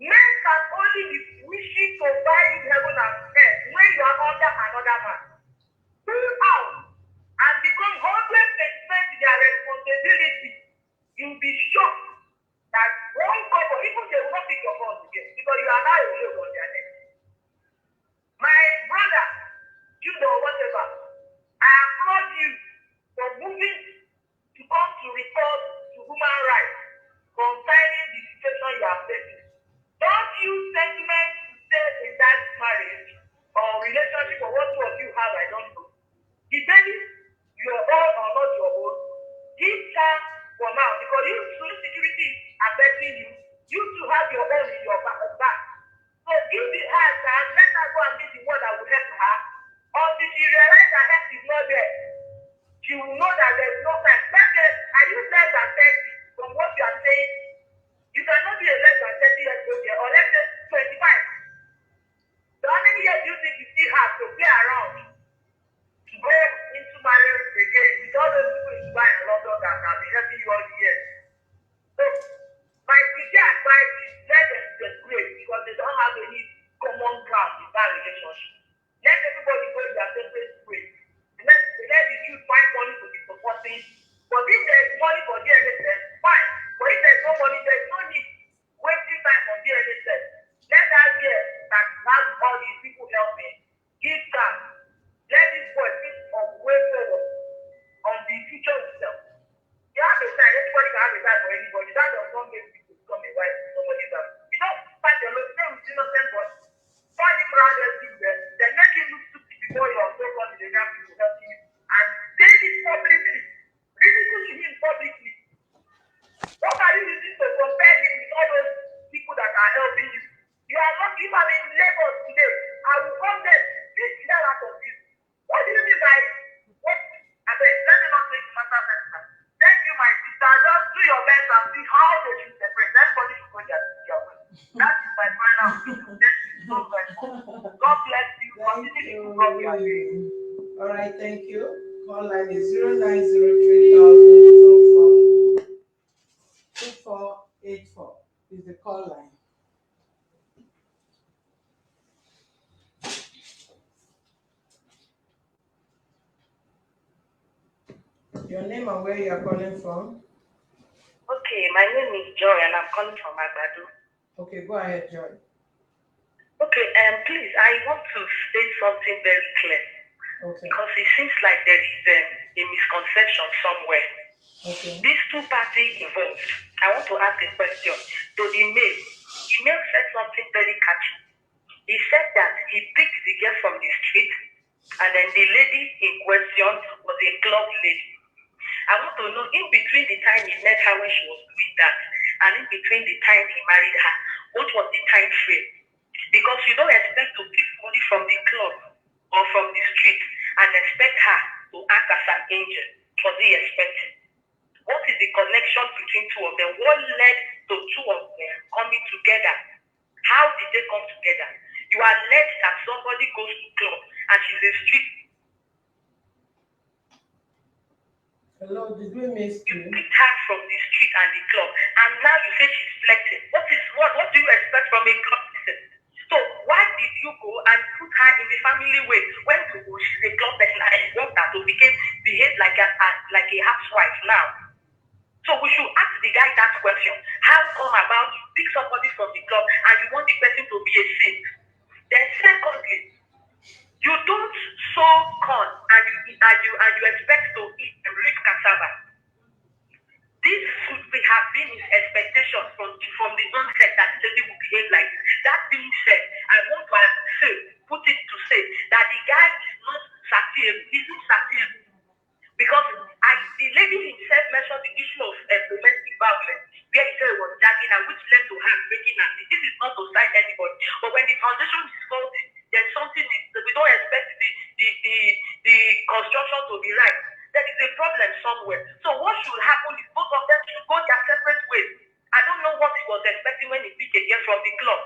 Men can only be wishing to buy you heaven and earth when you are under another man. Pull out and become 100% their responsibility. You'll be shocked that one couple, even they will not pick your phone again because you are now a load on their neck. My brother, Jude or whatever, I applaud you for moving to come to report to human rights concerning the situation you are facing. Don't use sentiment to stay in that marriage or relationship or what two of you have, I don't know. The baby, your own or not your own, give chance for now because you security is affecting you. You to have your own in your back. So give the heart and let her go and be the one that will help her. Until she realizes that help is not there, she will know that there is no time. Are you less than 30 from what you are saying? You cannot be a less than 30 years old here, or let's say 25. So how many years do you think you still have to play around to go into marriage again with all those people in Dubai and London that have been helping you all the years? So my sincere advice is let them separate because they don't have any common ground in that relationship. Let everybody go their separate ways. Let the youth find money to be supporting. But if there is money for DNA, fine. But if there is no money, there is no need wasting time on DNA. Let that girl that has all these people helping give time. Let this boy think of way forward on the future itself. You have a time. Anybody can have a time for anybody. That does not make people become a wife to somebody else. You don't fight your love. Stay with innocent boy. Find him around everywhere. Then make him look stupid before you are so called the young people helping you. And say it publicly. Ridicule him publicly. What are you using to compare him with all those people that are helping you? You are not, if I'm in Lagos today, I will come there, this is out of you. What do you mean by what? I said, let me not take the matter personal. Thank you, my sister. Just do your best and see how they should separate. Everybody should go their way. That is my final opinion. Thank you so much. God bless you. Continue to love your day. All right, thank you. Call line is 0903 2484 is the call line. Your name and where you are calling from? Okay, my name is Joy and I'm calling from Agbado. Okay, go ahead, Joy. Okay, please, I want to state something very clear. Okay. Because it seems like there is a misconception somewhere. Okay. These two parties involved, I want to ask a question to the male. The male said something very catchy. He said that he picked the girl from the street and then the lady in question was a club lady. I want to know in between the time he met her when she was doing that and in between the time he married her, what was the time frame? Because you don't expect to pick somebody from the club or from the street and expect her to act as an angel. Was he expecting? What is the connection between two of them? What led to two of them coming together? How did they come together? You are led that somebody goes to club and she's a street. Hello, did we miss You you? picked her from the street and the club, and now you say she's flirting. What do you expect from a club person? So why did you go and put her in the family way when she's a club person and you want her to behave like a housewife now? So we should ask the guy that question. How come about you pick somebody from the club and you want the person to be a saint? Then secondly, you don't sow corn and you expect to eat a reap cassava. This should have been his expectation from the onset that the lady will behave like this. That being said, I want to put it to say that the guy is not satirical. He's not satirical. Because the lady himself mentioned the issue of domestic violence, where he said it was dragging her, which led to her breaking her. This is not to cite anybody. But when the foundation is faulty, there's something we don't expect the construction to be right. There is a problem somewhere. So what should happen is both of them should go their separate ways. I don't know what he was expecting when he picked a girl from the club.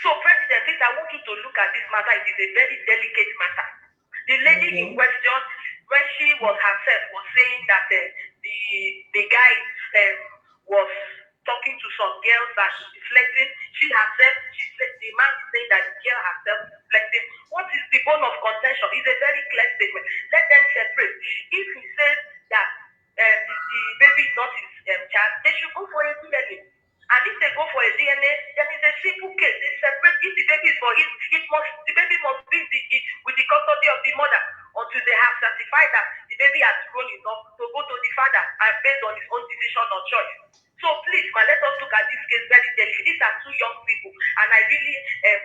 So, President, I want you to look at this matter. It is a very delicate matter. The lady in question, when she was herself, was saying that the guy was talking to some girls that she's flirting. She herself, the man is saying that the girl herself is flirting. What is the bone of contention? It's a very clear statement. Let them separate. If he says that the baby is not his child, they should go for a DNA. And if they go for a DNA, then it's a simple case. They separate. If the baby is for him, the baby must be with the custody of the mother until they have certified that the baby has grown enough to go to the father and based on his own decision or choice. So please, let us look at this case very carefully. These are two young people, and I really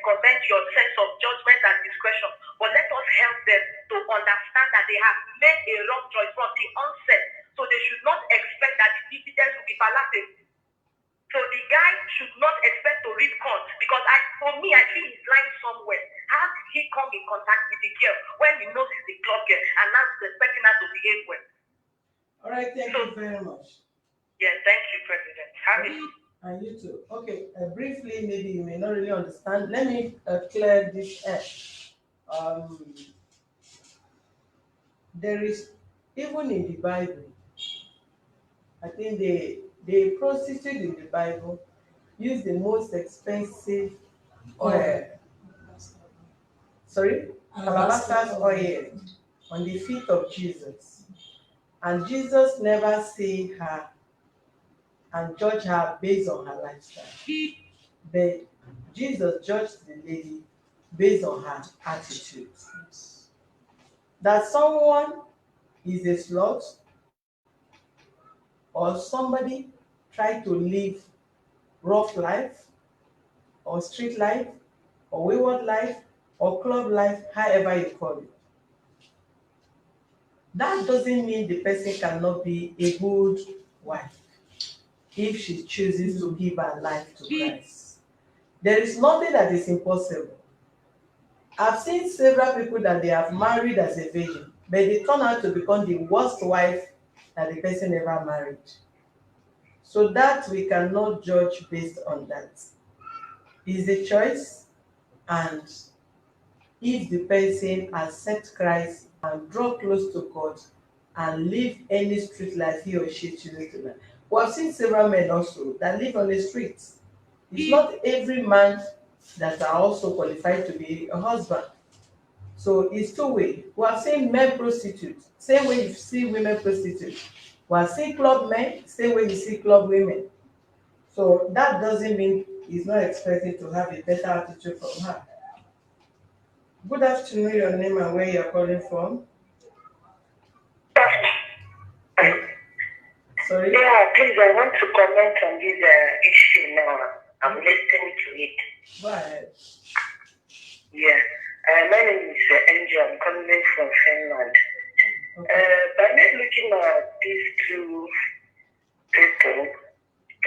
commend your sense of judgment and discretion. But let us help them to understand that they have made a wrong choice from the onset. So they should not expect that the dividends will be palatable. So the guy should not expect to reap corn because for me, I feel he's lying somewhere. How did he come in contact with the girl when he knows he's a club girl and now he's expecting her to behave well? All right, thank you very much. Yes, thank you, President. Have it. And you too. Okay, briefly, maybe you may not really understand. Let me clear this up. There is, even in the Bible, I think the prostitute in the Bible use the most expensive oil. Alabaster oil on the feet of Jesus. And Jesus never see her and judge her based on her lifestyle. But Jesus judged the lady based on her attitude. That someone is a slut or somebody try to live rough life or street life or wayward life or club life, however you call it. That doesn't mean the person cannot be a good wife if she chooses to give her life to Christ. There is nothing that is impossible. I've seen several people that they have married as a virgin, but they turn out to become the worst wife that the person ever married. So that we cannot judge based on that. It's a choice, and if the person accepts Christ and draw close to God and live any street life he or she chooses to live. We have seen several men also that live on the streets. It's not every man that are also qualified to be a husband. So it's two-way. We have seen men prostitutes, same way you see women prostitutes. We have seen club men, same way you see club women. So that doesn't mean he's not expected to have a better attitude from her. Good afternoon, your name and where you're calling from. Sorry? Yeah, please, I want to comment on this issue now. I'm listening to it. Go ahead. Yeah. My name is Angel. I'm coming from Finland. By me looking at these two people,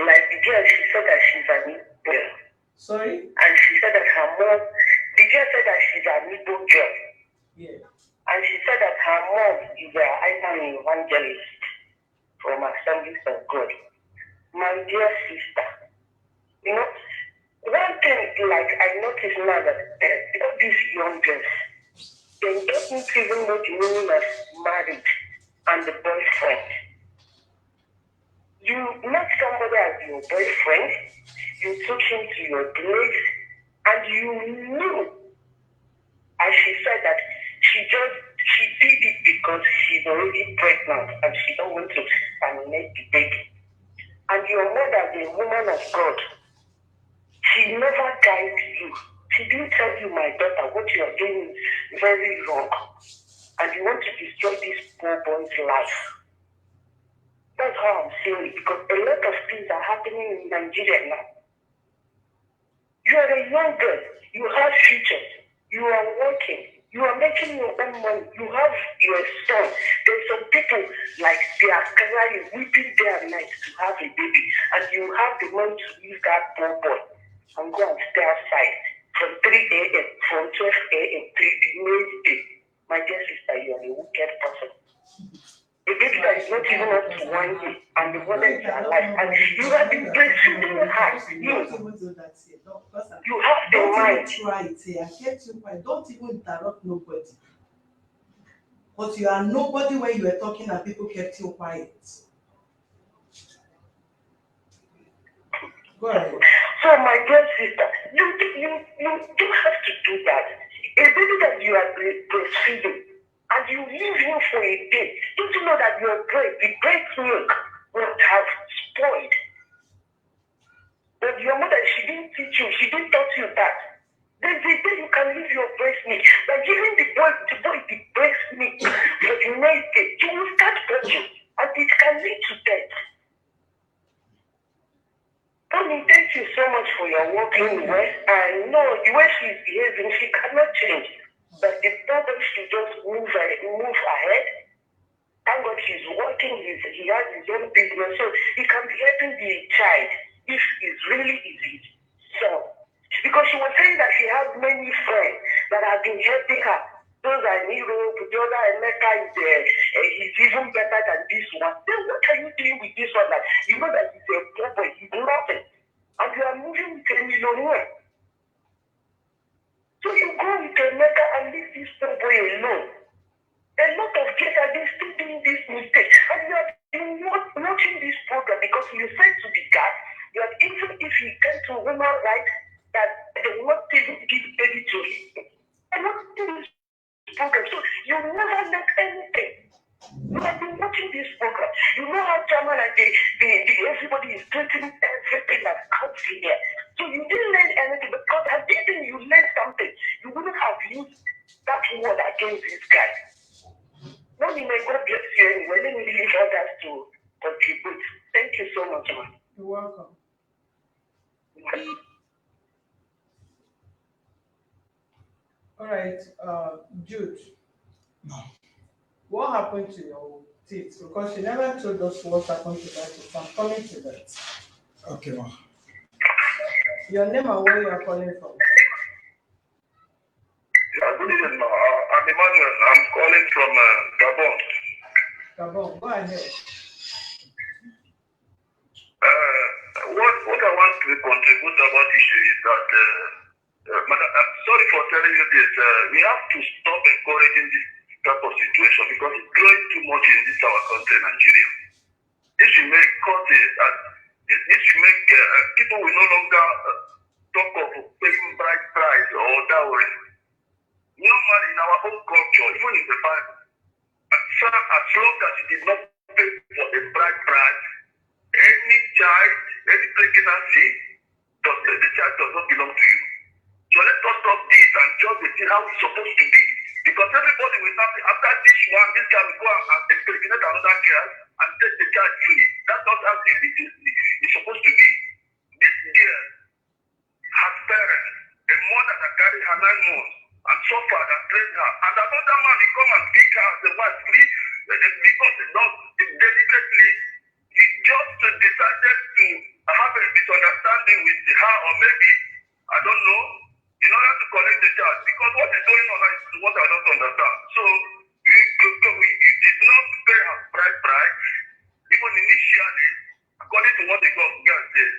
like the girl, she said that she's an Igbo girl. Sorry? And she said that her mom, the girl said that she's an Igbo girl. Yeah. And she said that her mom is an evangelist from Assemblies of God. My dear sister, you know, one thing like I noticed now that all these young girls, they don't even know the meaning of marriage. and the boyfriend. You met somebody as your boyfriend, you took him to your place, and you knew, as she said, that she did it because she's already pregnant and she don't want to terminate the baby. And your mother, the woman of God, she never guides you. She didn't tell you, my daughter, what you are doing is very wrong. And you want to destroy this poor boy's life. That's how I'm saying it, because a lot of things are happening in Nigeria now. You are a young girl. You have future. You are working. You are making your own money. You have your son. There's some people like they are crying, weeping day and night to have a baby, and you have the money to leave that poor boy and go and stay outside from 3 a.m., from 12 a.m. till the next day. My dear sister, you are a wicked person. A baby that is not even up to 1 day, and the mother is alive, and you have been breastfeeding her. You have the mind. Don't even try it here. Get your mind. Don't even interrupt nobody. But you are nobody when you were talking and people kept you quiet. Go ahead. So, my dear sister, you don't have to do that. A baby that you are breastfeeding, and you leave him for a day, don't you know that your breast, the breast milk, will have spoiled? But your mother, she didn't teach you, she didn't taught you that. There's a day you can leave your breast milk. By giving the boy the breast milk for the next day, you will start purging, and it can lead to death. Mommy, thank you so much for your work anyway. I know the way she's behaving, she cannot change. But the problem, she just move ahead. Thank God she's working, he has his own business, so he can be helping the child if it's really easy. So, because she was saying that she has many friends that have been helping her. Those are in Europe, the other America is there, he's even better than this one. Then what are you doing with this one? That you know that he's a poor boy, he's nothing. And you are moving with a millionaire. So you go with America and leave this poor boy alone. A lot of kids have been still doing this mistake. And you have been watching this program because you said to the guy that even if he came to woman rights, that they will not even give baby to him. And not doing this program. So you never learn anything. You have been watching this program. You know how German and everybody is treating everything that comes in here. So you didn't learn anything because I didn't you learn something. You wouldn't have used that word against this guy. Mommy, may God bless you anyway. Let me leave others to contribute. Thank you so much, man. You're welcome. All right, Jude. No. What happened to your teeth? Because she never told us what happened to that teeth. I'm coming to that. Okay, ma. Your name and where you are calling from? Yeah, good evening, ma. I'm Emmanuel. I'm calling from Gabon. Gabon, go ahead. What I want to contribute about this issue is that, madam, I'm sorry for telling you this. We have to stop encouraging this type of situation because it's growing too much in this our country, Nigeria. This will make people will no longer talk of paying bride price or dowry. Normally, in our own culture, even in the Bible, as long as you did not pay for the bride price, any child, any pregnancy, the child does not belong to you. So let us stop this and just see how it's supposed to be. Because everybody will not, after this one, this guy will go and impregnate another girl and take the child free. That's not how it's supposed to be. This girl has parents, a mother that carried her 9 months and suffered and trained her. And another man will come and pick her as a wife free because deliberately he just decided to have a misunderstanding with her, or maybe, I don't know, in order to collect the child. Because what is going on is what I don't understand. So, we did not pay her price, even initially, according to what the girl said,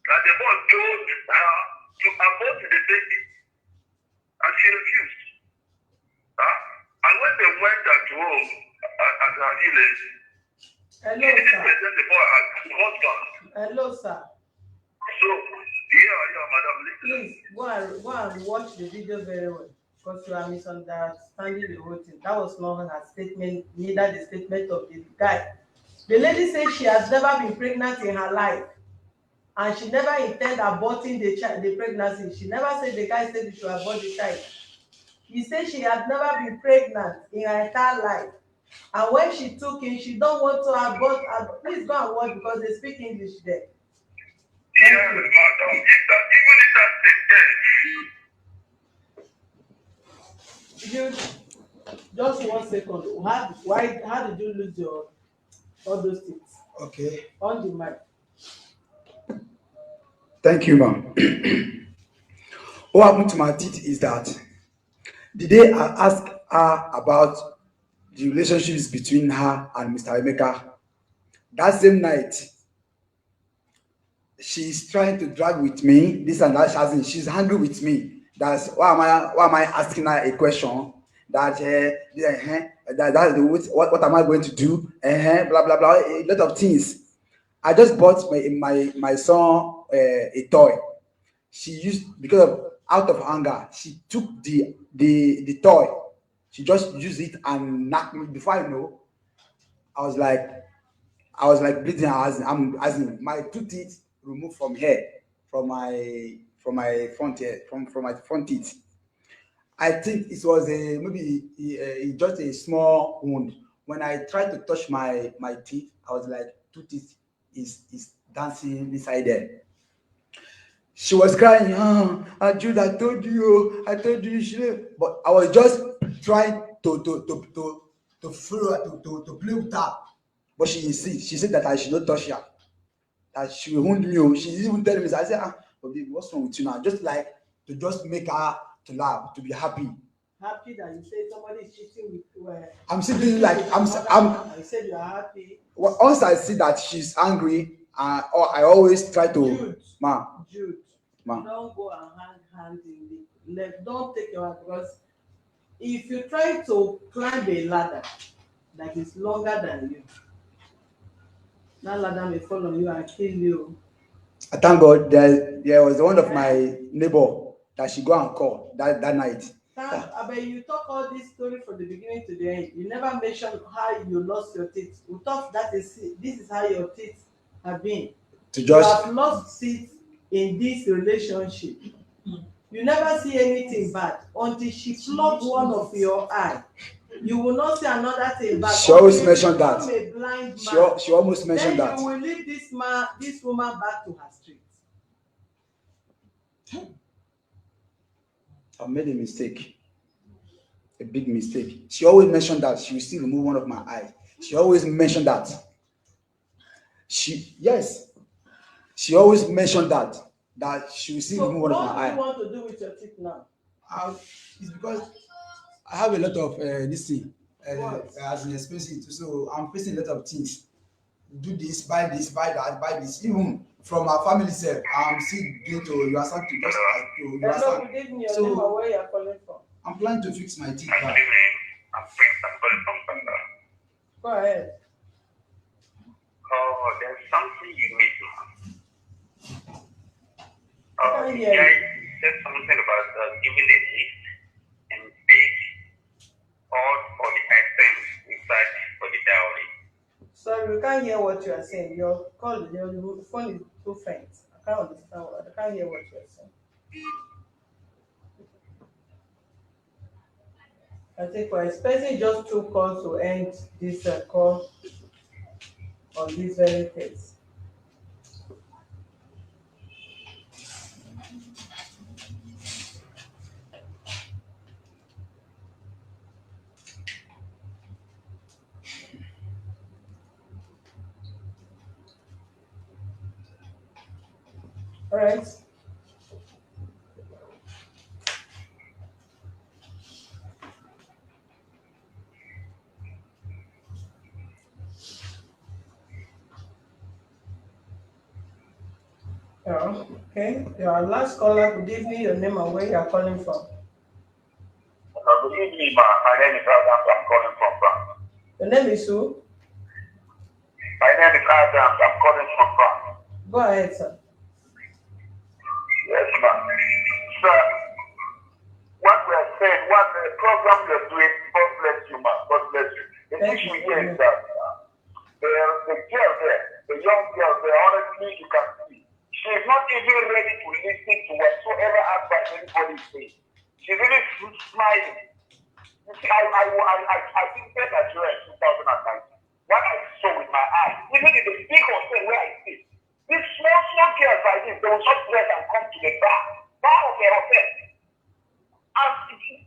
that the boy told her to abort the baby, and she refused. And when they went at home, at her village. Hello, She didn't sir. present the boy as husband. Hello, sir. So, yeah, madam, listen. Please go and watch the video very well because you are misunderstanding the whole thing. That was not her statement, neither the statement of the guy. The lady said she has never been pregnant in her life and she never intend aborting the pregnancy. She never said the guy said she should abort the child. He said she had never been pregnant in her entire life. And when she took him, she don't want to abort. Please go and watch because they speak English there. Yes, madam. Even if that's the case. You just 1 second. How did you lose your all those things? Okay. On the mic. Thank you, ma'am. What happened to my teeth is that the day I asked her about the relationships between her and Mr. Emeka, that same night, she's trying to drag with me, this and that. She's angry with me. That's why am I asking her a question that what am I going to do? Blah blah blah. A lot of things. I just bought my son a toy. She used because of out of anger. She took the toy. She just used it and knocked me. Before I know, I was like bleeding. As in my two teeth removed from here, from my front here, from my front teeth. I think it was just a small wound. When I tried to touch my teeth, I was like two teeth is dancing inside there. She was crying, Jude, I told you, but I was just trying to follow her, to play with her. But she insists. She said that I should not touch her. That she will wound me. She even telling me, so I said, but baby, what's wrong with you now? Just like to just make her to laugh, to be happy. Happy that you say somebody is cheating with I'm simply like, I said you are happy. Once I see that she's angry, I always try to, Jude, ma. don't go and hang hand in the leg. Don't take your hand because if you try to climb a ladder that is longer than you, that ladder may fall on you and kill you. I thank God there was one of my neighbor that she go and call that night. But you talk all this story from the beginning to the end. You never mention how you lost your teeth. We thought this is how your teeth have been. You have lost teeth in this relationship. You never see anything bad until she plucked one of your eye. You will not see another thing bad. She always mentioned that. A blind man. She almost mentioned then that. You will leave this woman back to her street. I made a mistake. A big mistake. She always mentioned that she will still remove one of my eyes. She always mentioned that. She always mentioned that she will still remove one of my eyes. What do you want to do with your teeth now? It's because I have a lot of this thing as an expensive, so I'm facing a lot of things. Do this, buy that, buy this. Even from our family self, I'm still going to you are something just to you are something. So where you are calling from? I'm planning to fix my teeth back. I'm Prince. I'm calling from Sanda. Go ahead. Oh, there's something you need to have. I The guy said something about giving a list and page all for the items inside for the dowry. Sorry, we can't hear what you are saying. Your phone is too faint. I can't understand. I can't hear what you are saying. I think we're expecting just 2 calls to end this call on this very case. All right. Okay. Your last caller, good evening, your name and where you are calling from. Good evening, ma. My name is Adam. I'm calling from France. Your name is who? My name is Adams. I'm calling from France. Go ahead, sir. Yes, ma'am. Sir, what we are saying, what the program we are doing, God bless you, ma'am. God bless you. The Thank issue you. here is that the girl there, the young girl there, honestly, you can see, she's not even ready to listen to whatsoever advice anybody is saying. She's really smiling. You see, I visited Nigeria in 2019. What I saw with my eyes, even in the big hotel where I sit, these small girls like this, they will just dress and come to the bar of the hotel. And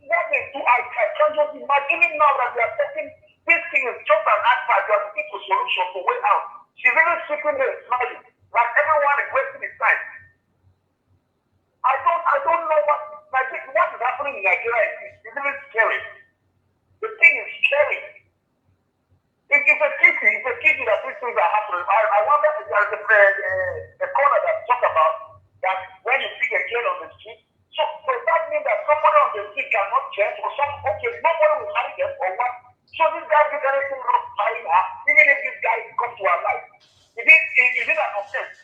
what they do, I can't just imagine, even now that we are talking, this thing is just an advice, you are looking for solution for way out. She's really sitting there smiling, like everyone is wasting his time. I don't know what is happening in Nigeria is really scary. The thing is scary. It's a pity that these things are happening. I wonder if there is a corner that talk about that when you see a girl on the street, so does that mean that somebody on the street cannot change or nobody will marry them or what? So this guy did anything wrong marrying her, even if this guy comes to her life. Is it an offense?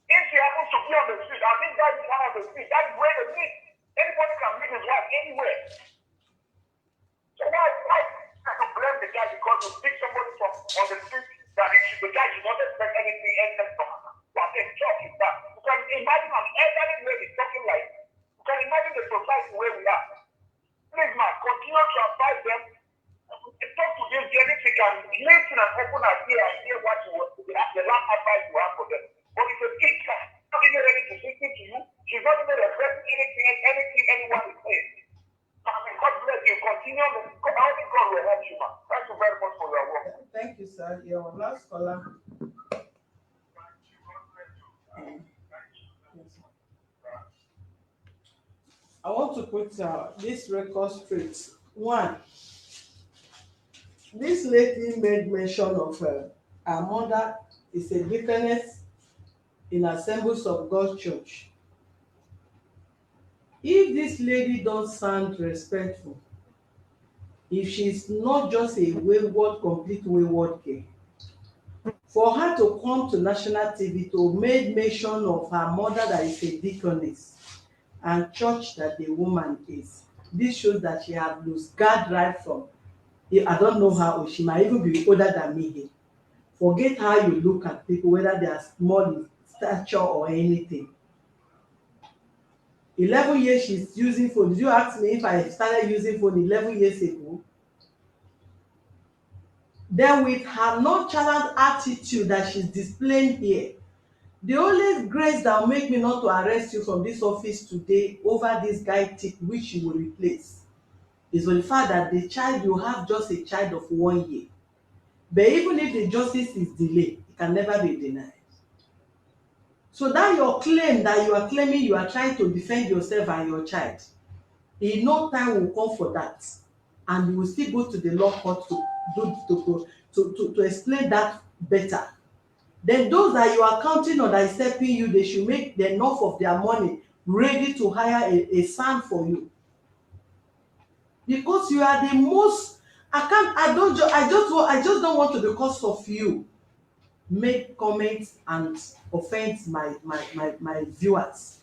If she happens to be on the street, and this guy is one on the street, that's where they meet. Anybody can meet his wife anywhere. So why to blame the guy because you pick somebody from on the street that the guy should not expect anything else from her? What a job is that? You can imagine an elderly lady talking like, you can imagine the society where we are. Please, man, continue to advise them. Talk to this girl if she can listen and open her ear and hear what you want, the last advice you have for them. But if a kid can not even ready to listen to you, she's not even addressing anything anyone is saying. God bless you. Continue. I think God will help you, man. Thank you very much for your work. Thank you, sir. Your last caller. I want to put this record straight. One, this lady made mention of her mother is a deaconess in Assemblies of God Church. If this lady don't sound respectful, if she's not just a complete wayward girl, for her to come to national TV to make mention of her mother that is a deaconess and church that the woman is, this shows that she has lost guard right from, I don't know how old, she might even be older than me here. Forget how you look at people, whether they are small in stature or anything. 11 years she's using phone. Did you ask me if I started using phone 11 years ago? Then with her nonchalant attitude that she's displaying here, the only grace that will make me not to arrest you from this office today over this guy tick which you will replace is for the fact that the child, you have just a child of 1 year. But even if the justice is delayed, it can never be denied. So that your claim that you are claiming you are trying to defend yourself and your child, in no time will come for that, and you will still go to the law court to explain that better. Then those that you are counting on that is helping you, they should make enough of their money ready to hire a son for you, because you are the most. I just don't want to, because of you, make comments and offend my viewers.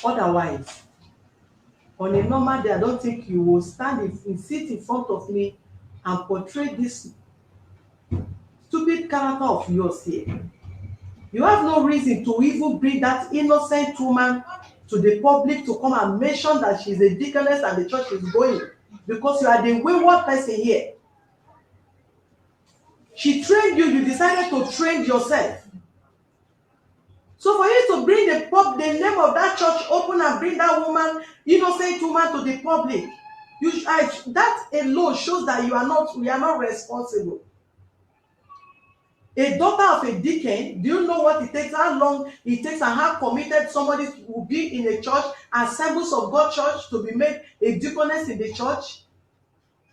Otherwise, on a normal day, I don't think you will sit in front of me and portray this stupid character of yours here. You have no reason to even bring that innocent woman to the public to come and mention that she's a deaconess and the church is going, because you are the wayward person here. She trained you, you decided to train yourself. So for you to bring the name of that church open and bring that woman, innocent woman, to the public, that alone shows that we are not responsible. A daughter of a deacon, do you know what it takes, how long it takes, and how committed somebody will be in a church, Assemblies of God Church, to be made a deaconess in the church?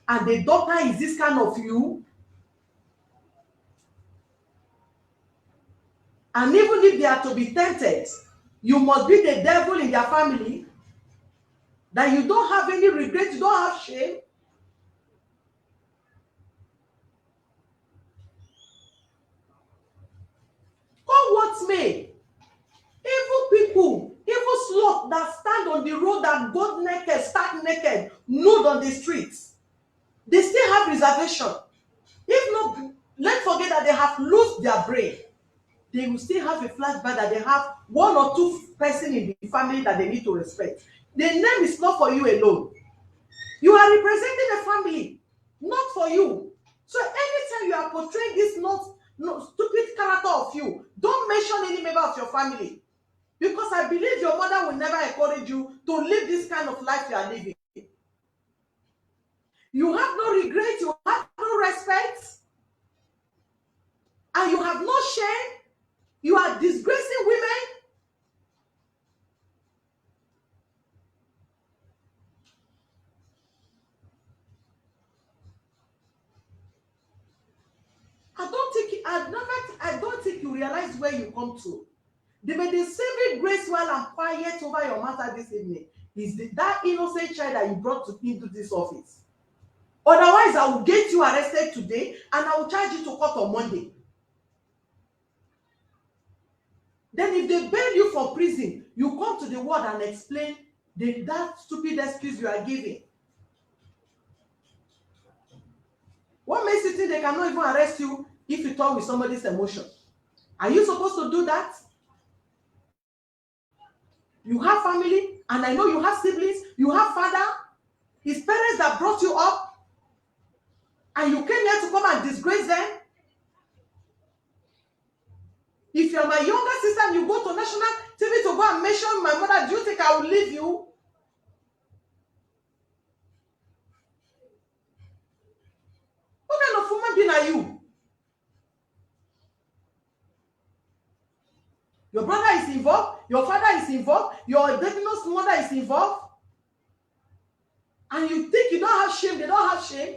And the daughter is this kind of you? And even if they are to be tempted, you must be the devil in their family, that you don't have any regret, you don't have shame. Come what may, evil people, evil sloth that stand on the road and go naked, stark naked, nude on the streets, they still have reservation. If not, let's forget that they have lost their brain. They will still have a flashback that they have one or two person in the family that they need to respect. The name is not for you alone. You are representing a family, not for you. So anytime you are portraying this not stupid character of you, don't mention any member of your family. Because I believe your mother will never encourage you to live this kind of life you are living. You have no regret, you have no respect, and you have no shame. You are disgracing women. I don't think you realize where you come to. The saving grace while I'm quiet over your matter this evening is that innocent child that you brought into this office. Otherwise, I will get you arrested today and I will charge you to court on Monday. Then if they bail you from prison, you come to the world and explain that stupid excuse you are giving. What makes you think they cannot even arrest you if you talk with somebody's emotion? Are you supposed to do that? You have family, and I know you have siblings, you have father, his parents that brought you up, and you came here to come and disgrace them. If you're my younger sister and you go to national TV to go and mention my mother, do you think I will leave you? What kind of human being are you? Your brother is involved, your father is involved, your diagnosed mother is involved, and you think you don't have shame, they don't have shame.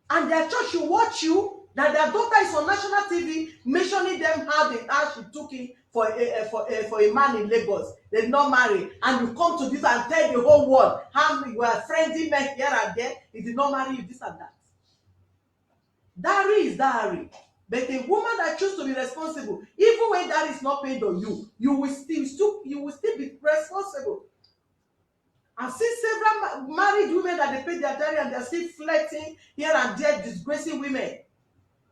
And their church should watch you, that their daughter is on national TV mentioning them how she took it for a man in Lagos. They did not marry. And you come to this and tell the whole world how you are friendly men here and there. He did not marry you, this and that. Dowry is dowry. But a woman that chooses to be responsible, even when that is not paid on you, you will still be responsible. I've seen several married women that they pay their dowry and they're still flirting here and there, disgracing women.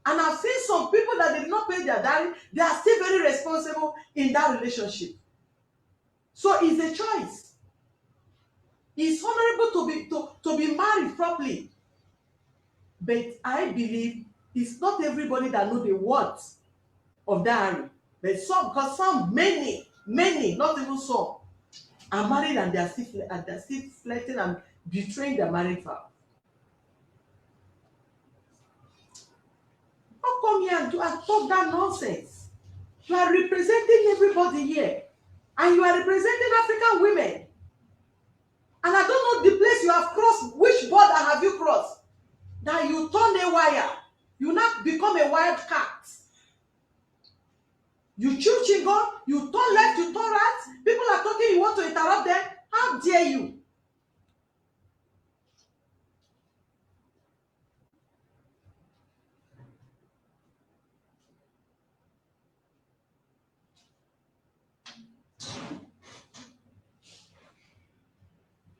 And I've seen some people that did not pay their dowry, they are still very responsible in that relationship. So it's a choice. It's honorable to be married properly. But I believe it's not everybody that knows the worth of dowry. But many, not even some, are married and they're still flirting and betraying their marriage vow. How come here and talk that nonsense? You are representing everybody here, and you are representing African women. And I don't know the place you have crossed. Which border have you crossed? That you turn a wire, you now become a wild cat. You chew chingon, you turn left, you turn right. People are talking, you want to interrupt them. How dare you?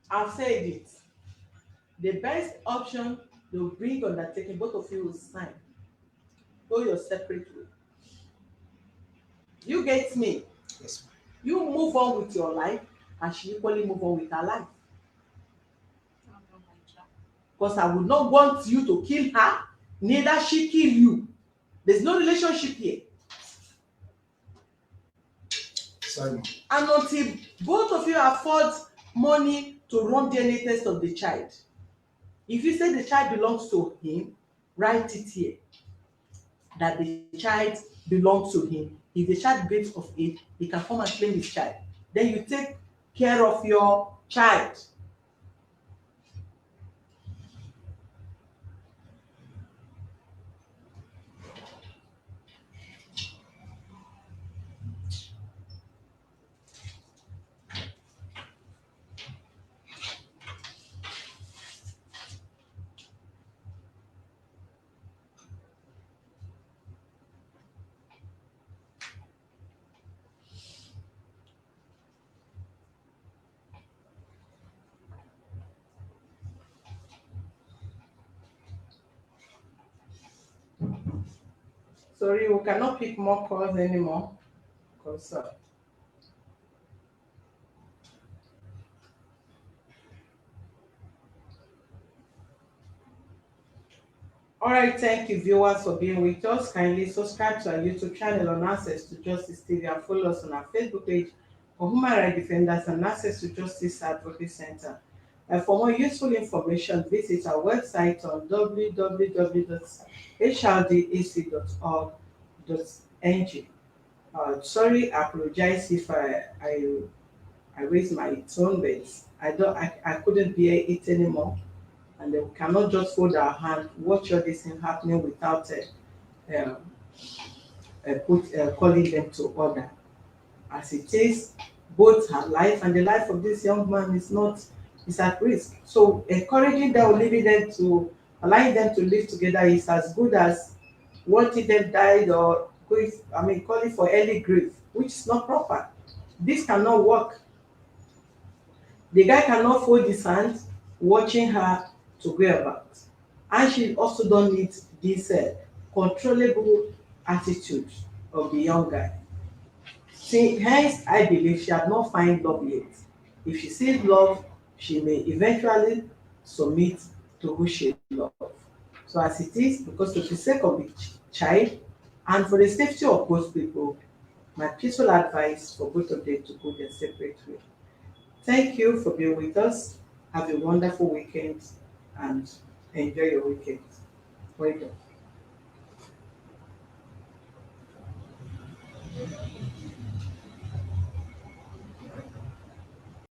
I've said it. The best option to bring undertaking, both of you will sign. Go your separate way. You get me? Yes, ma'am. You move on with your life, and she equally move on with her life. Because I would not want you to kill her, neither she kill you. There's no relationship here. Sorry, ma'am. And until both of you afford money to run DNA test of the child, if you say the child belongs to him, write it here that the child belongs to him. If the child breaks of age, he can come and claim his child. Then you take care of your child. sorry, we cannot pick more calls anymore. Because, all right, thank you, viewers, for being with us. Kindly subscribe to our YouTube channel on Access to Justice TV and follow us on our Facebook page for Human Rights Defenders and Access to Justice Advocacy Center. And for more useful information, visit our website on www.hrdac.org.ng. Sorry, I apologize if I raised my tone, but I couldn't bear it anymore. And then we cannot just hold our hand, watch all this thing happening without um, calling them to order. As it is, both her life and the life of this young man is at risk. So encouraging them, allowing them to live together is as good as wanting them died or calling for early grief, which is not proper. This cannot work. The guy cannot fold his hands watching her to go about. And she also don't need this controllable attitude of the young guy. See, hence I believe she had not found love yet. If she sees love, she may eventually submit to who she loves. So as it is, because of the sake of the child and for the safety of both people, my peaceful advice for both of them to go their separate way. Thank you for being with us. Have a wonderful weekend and enjoy your weekend. Well done.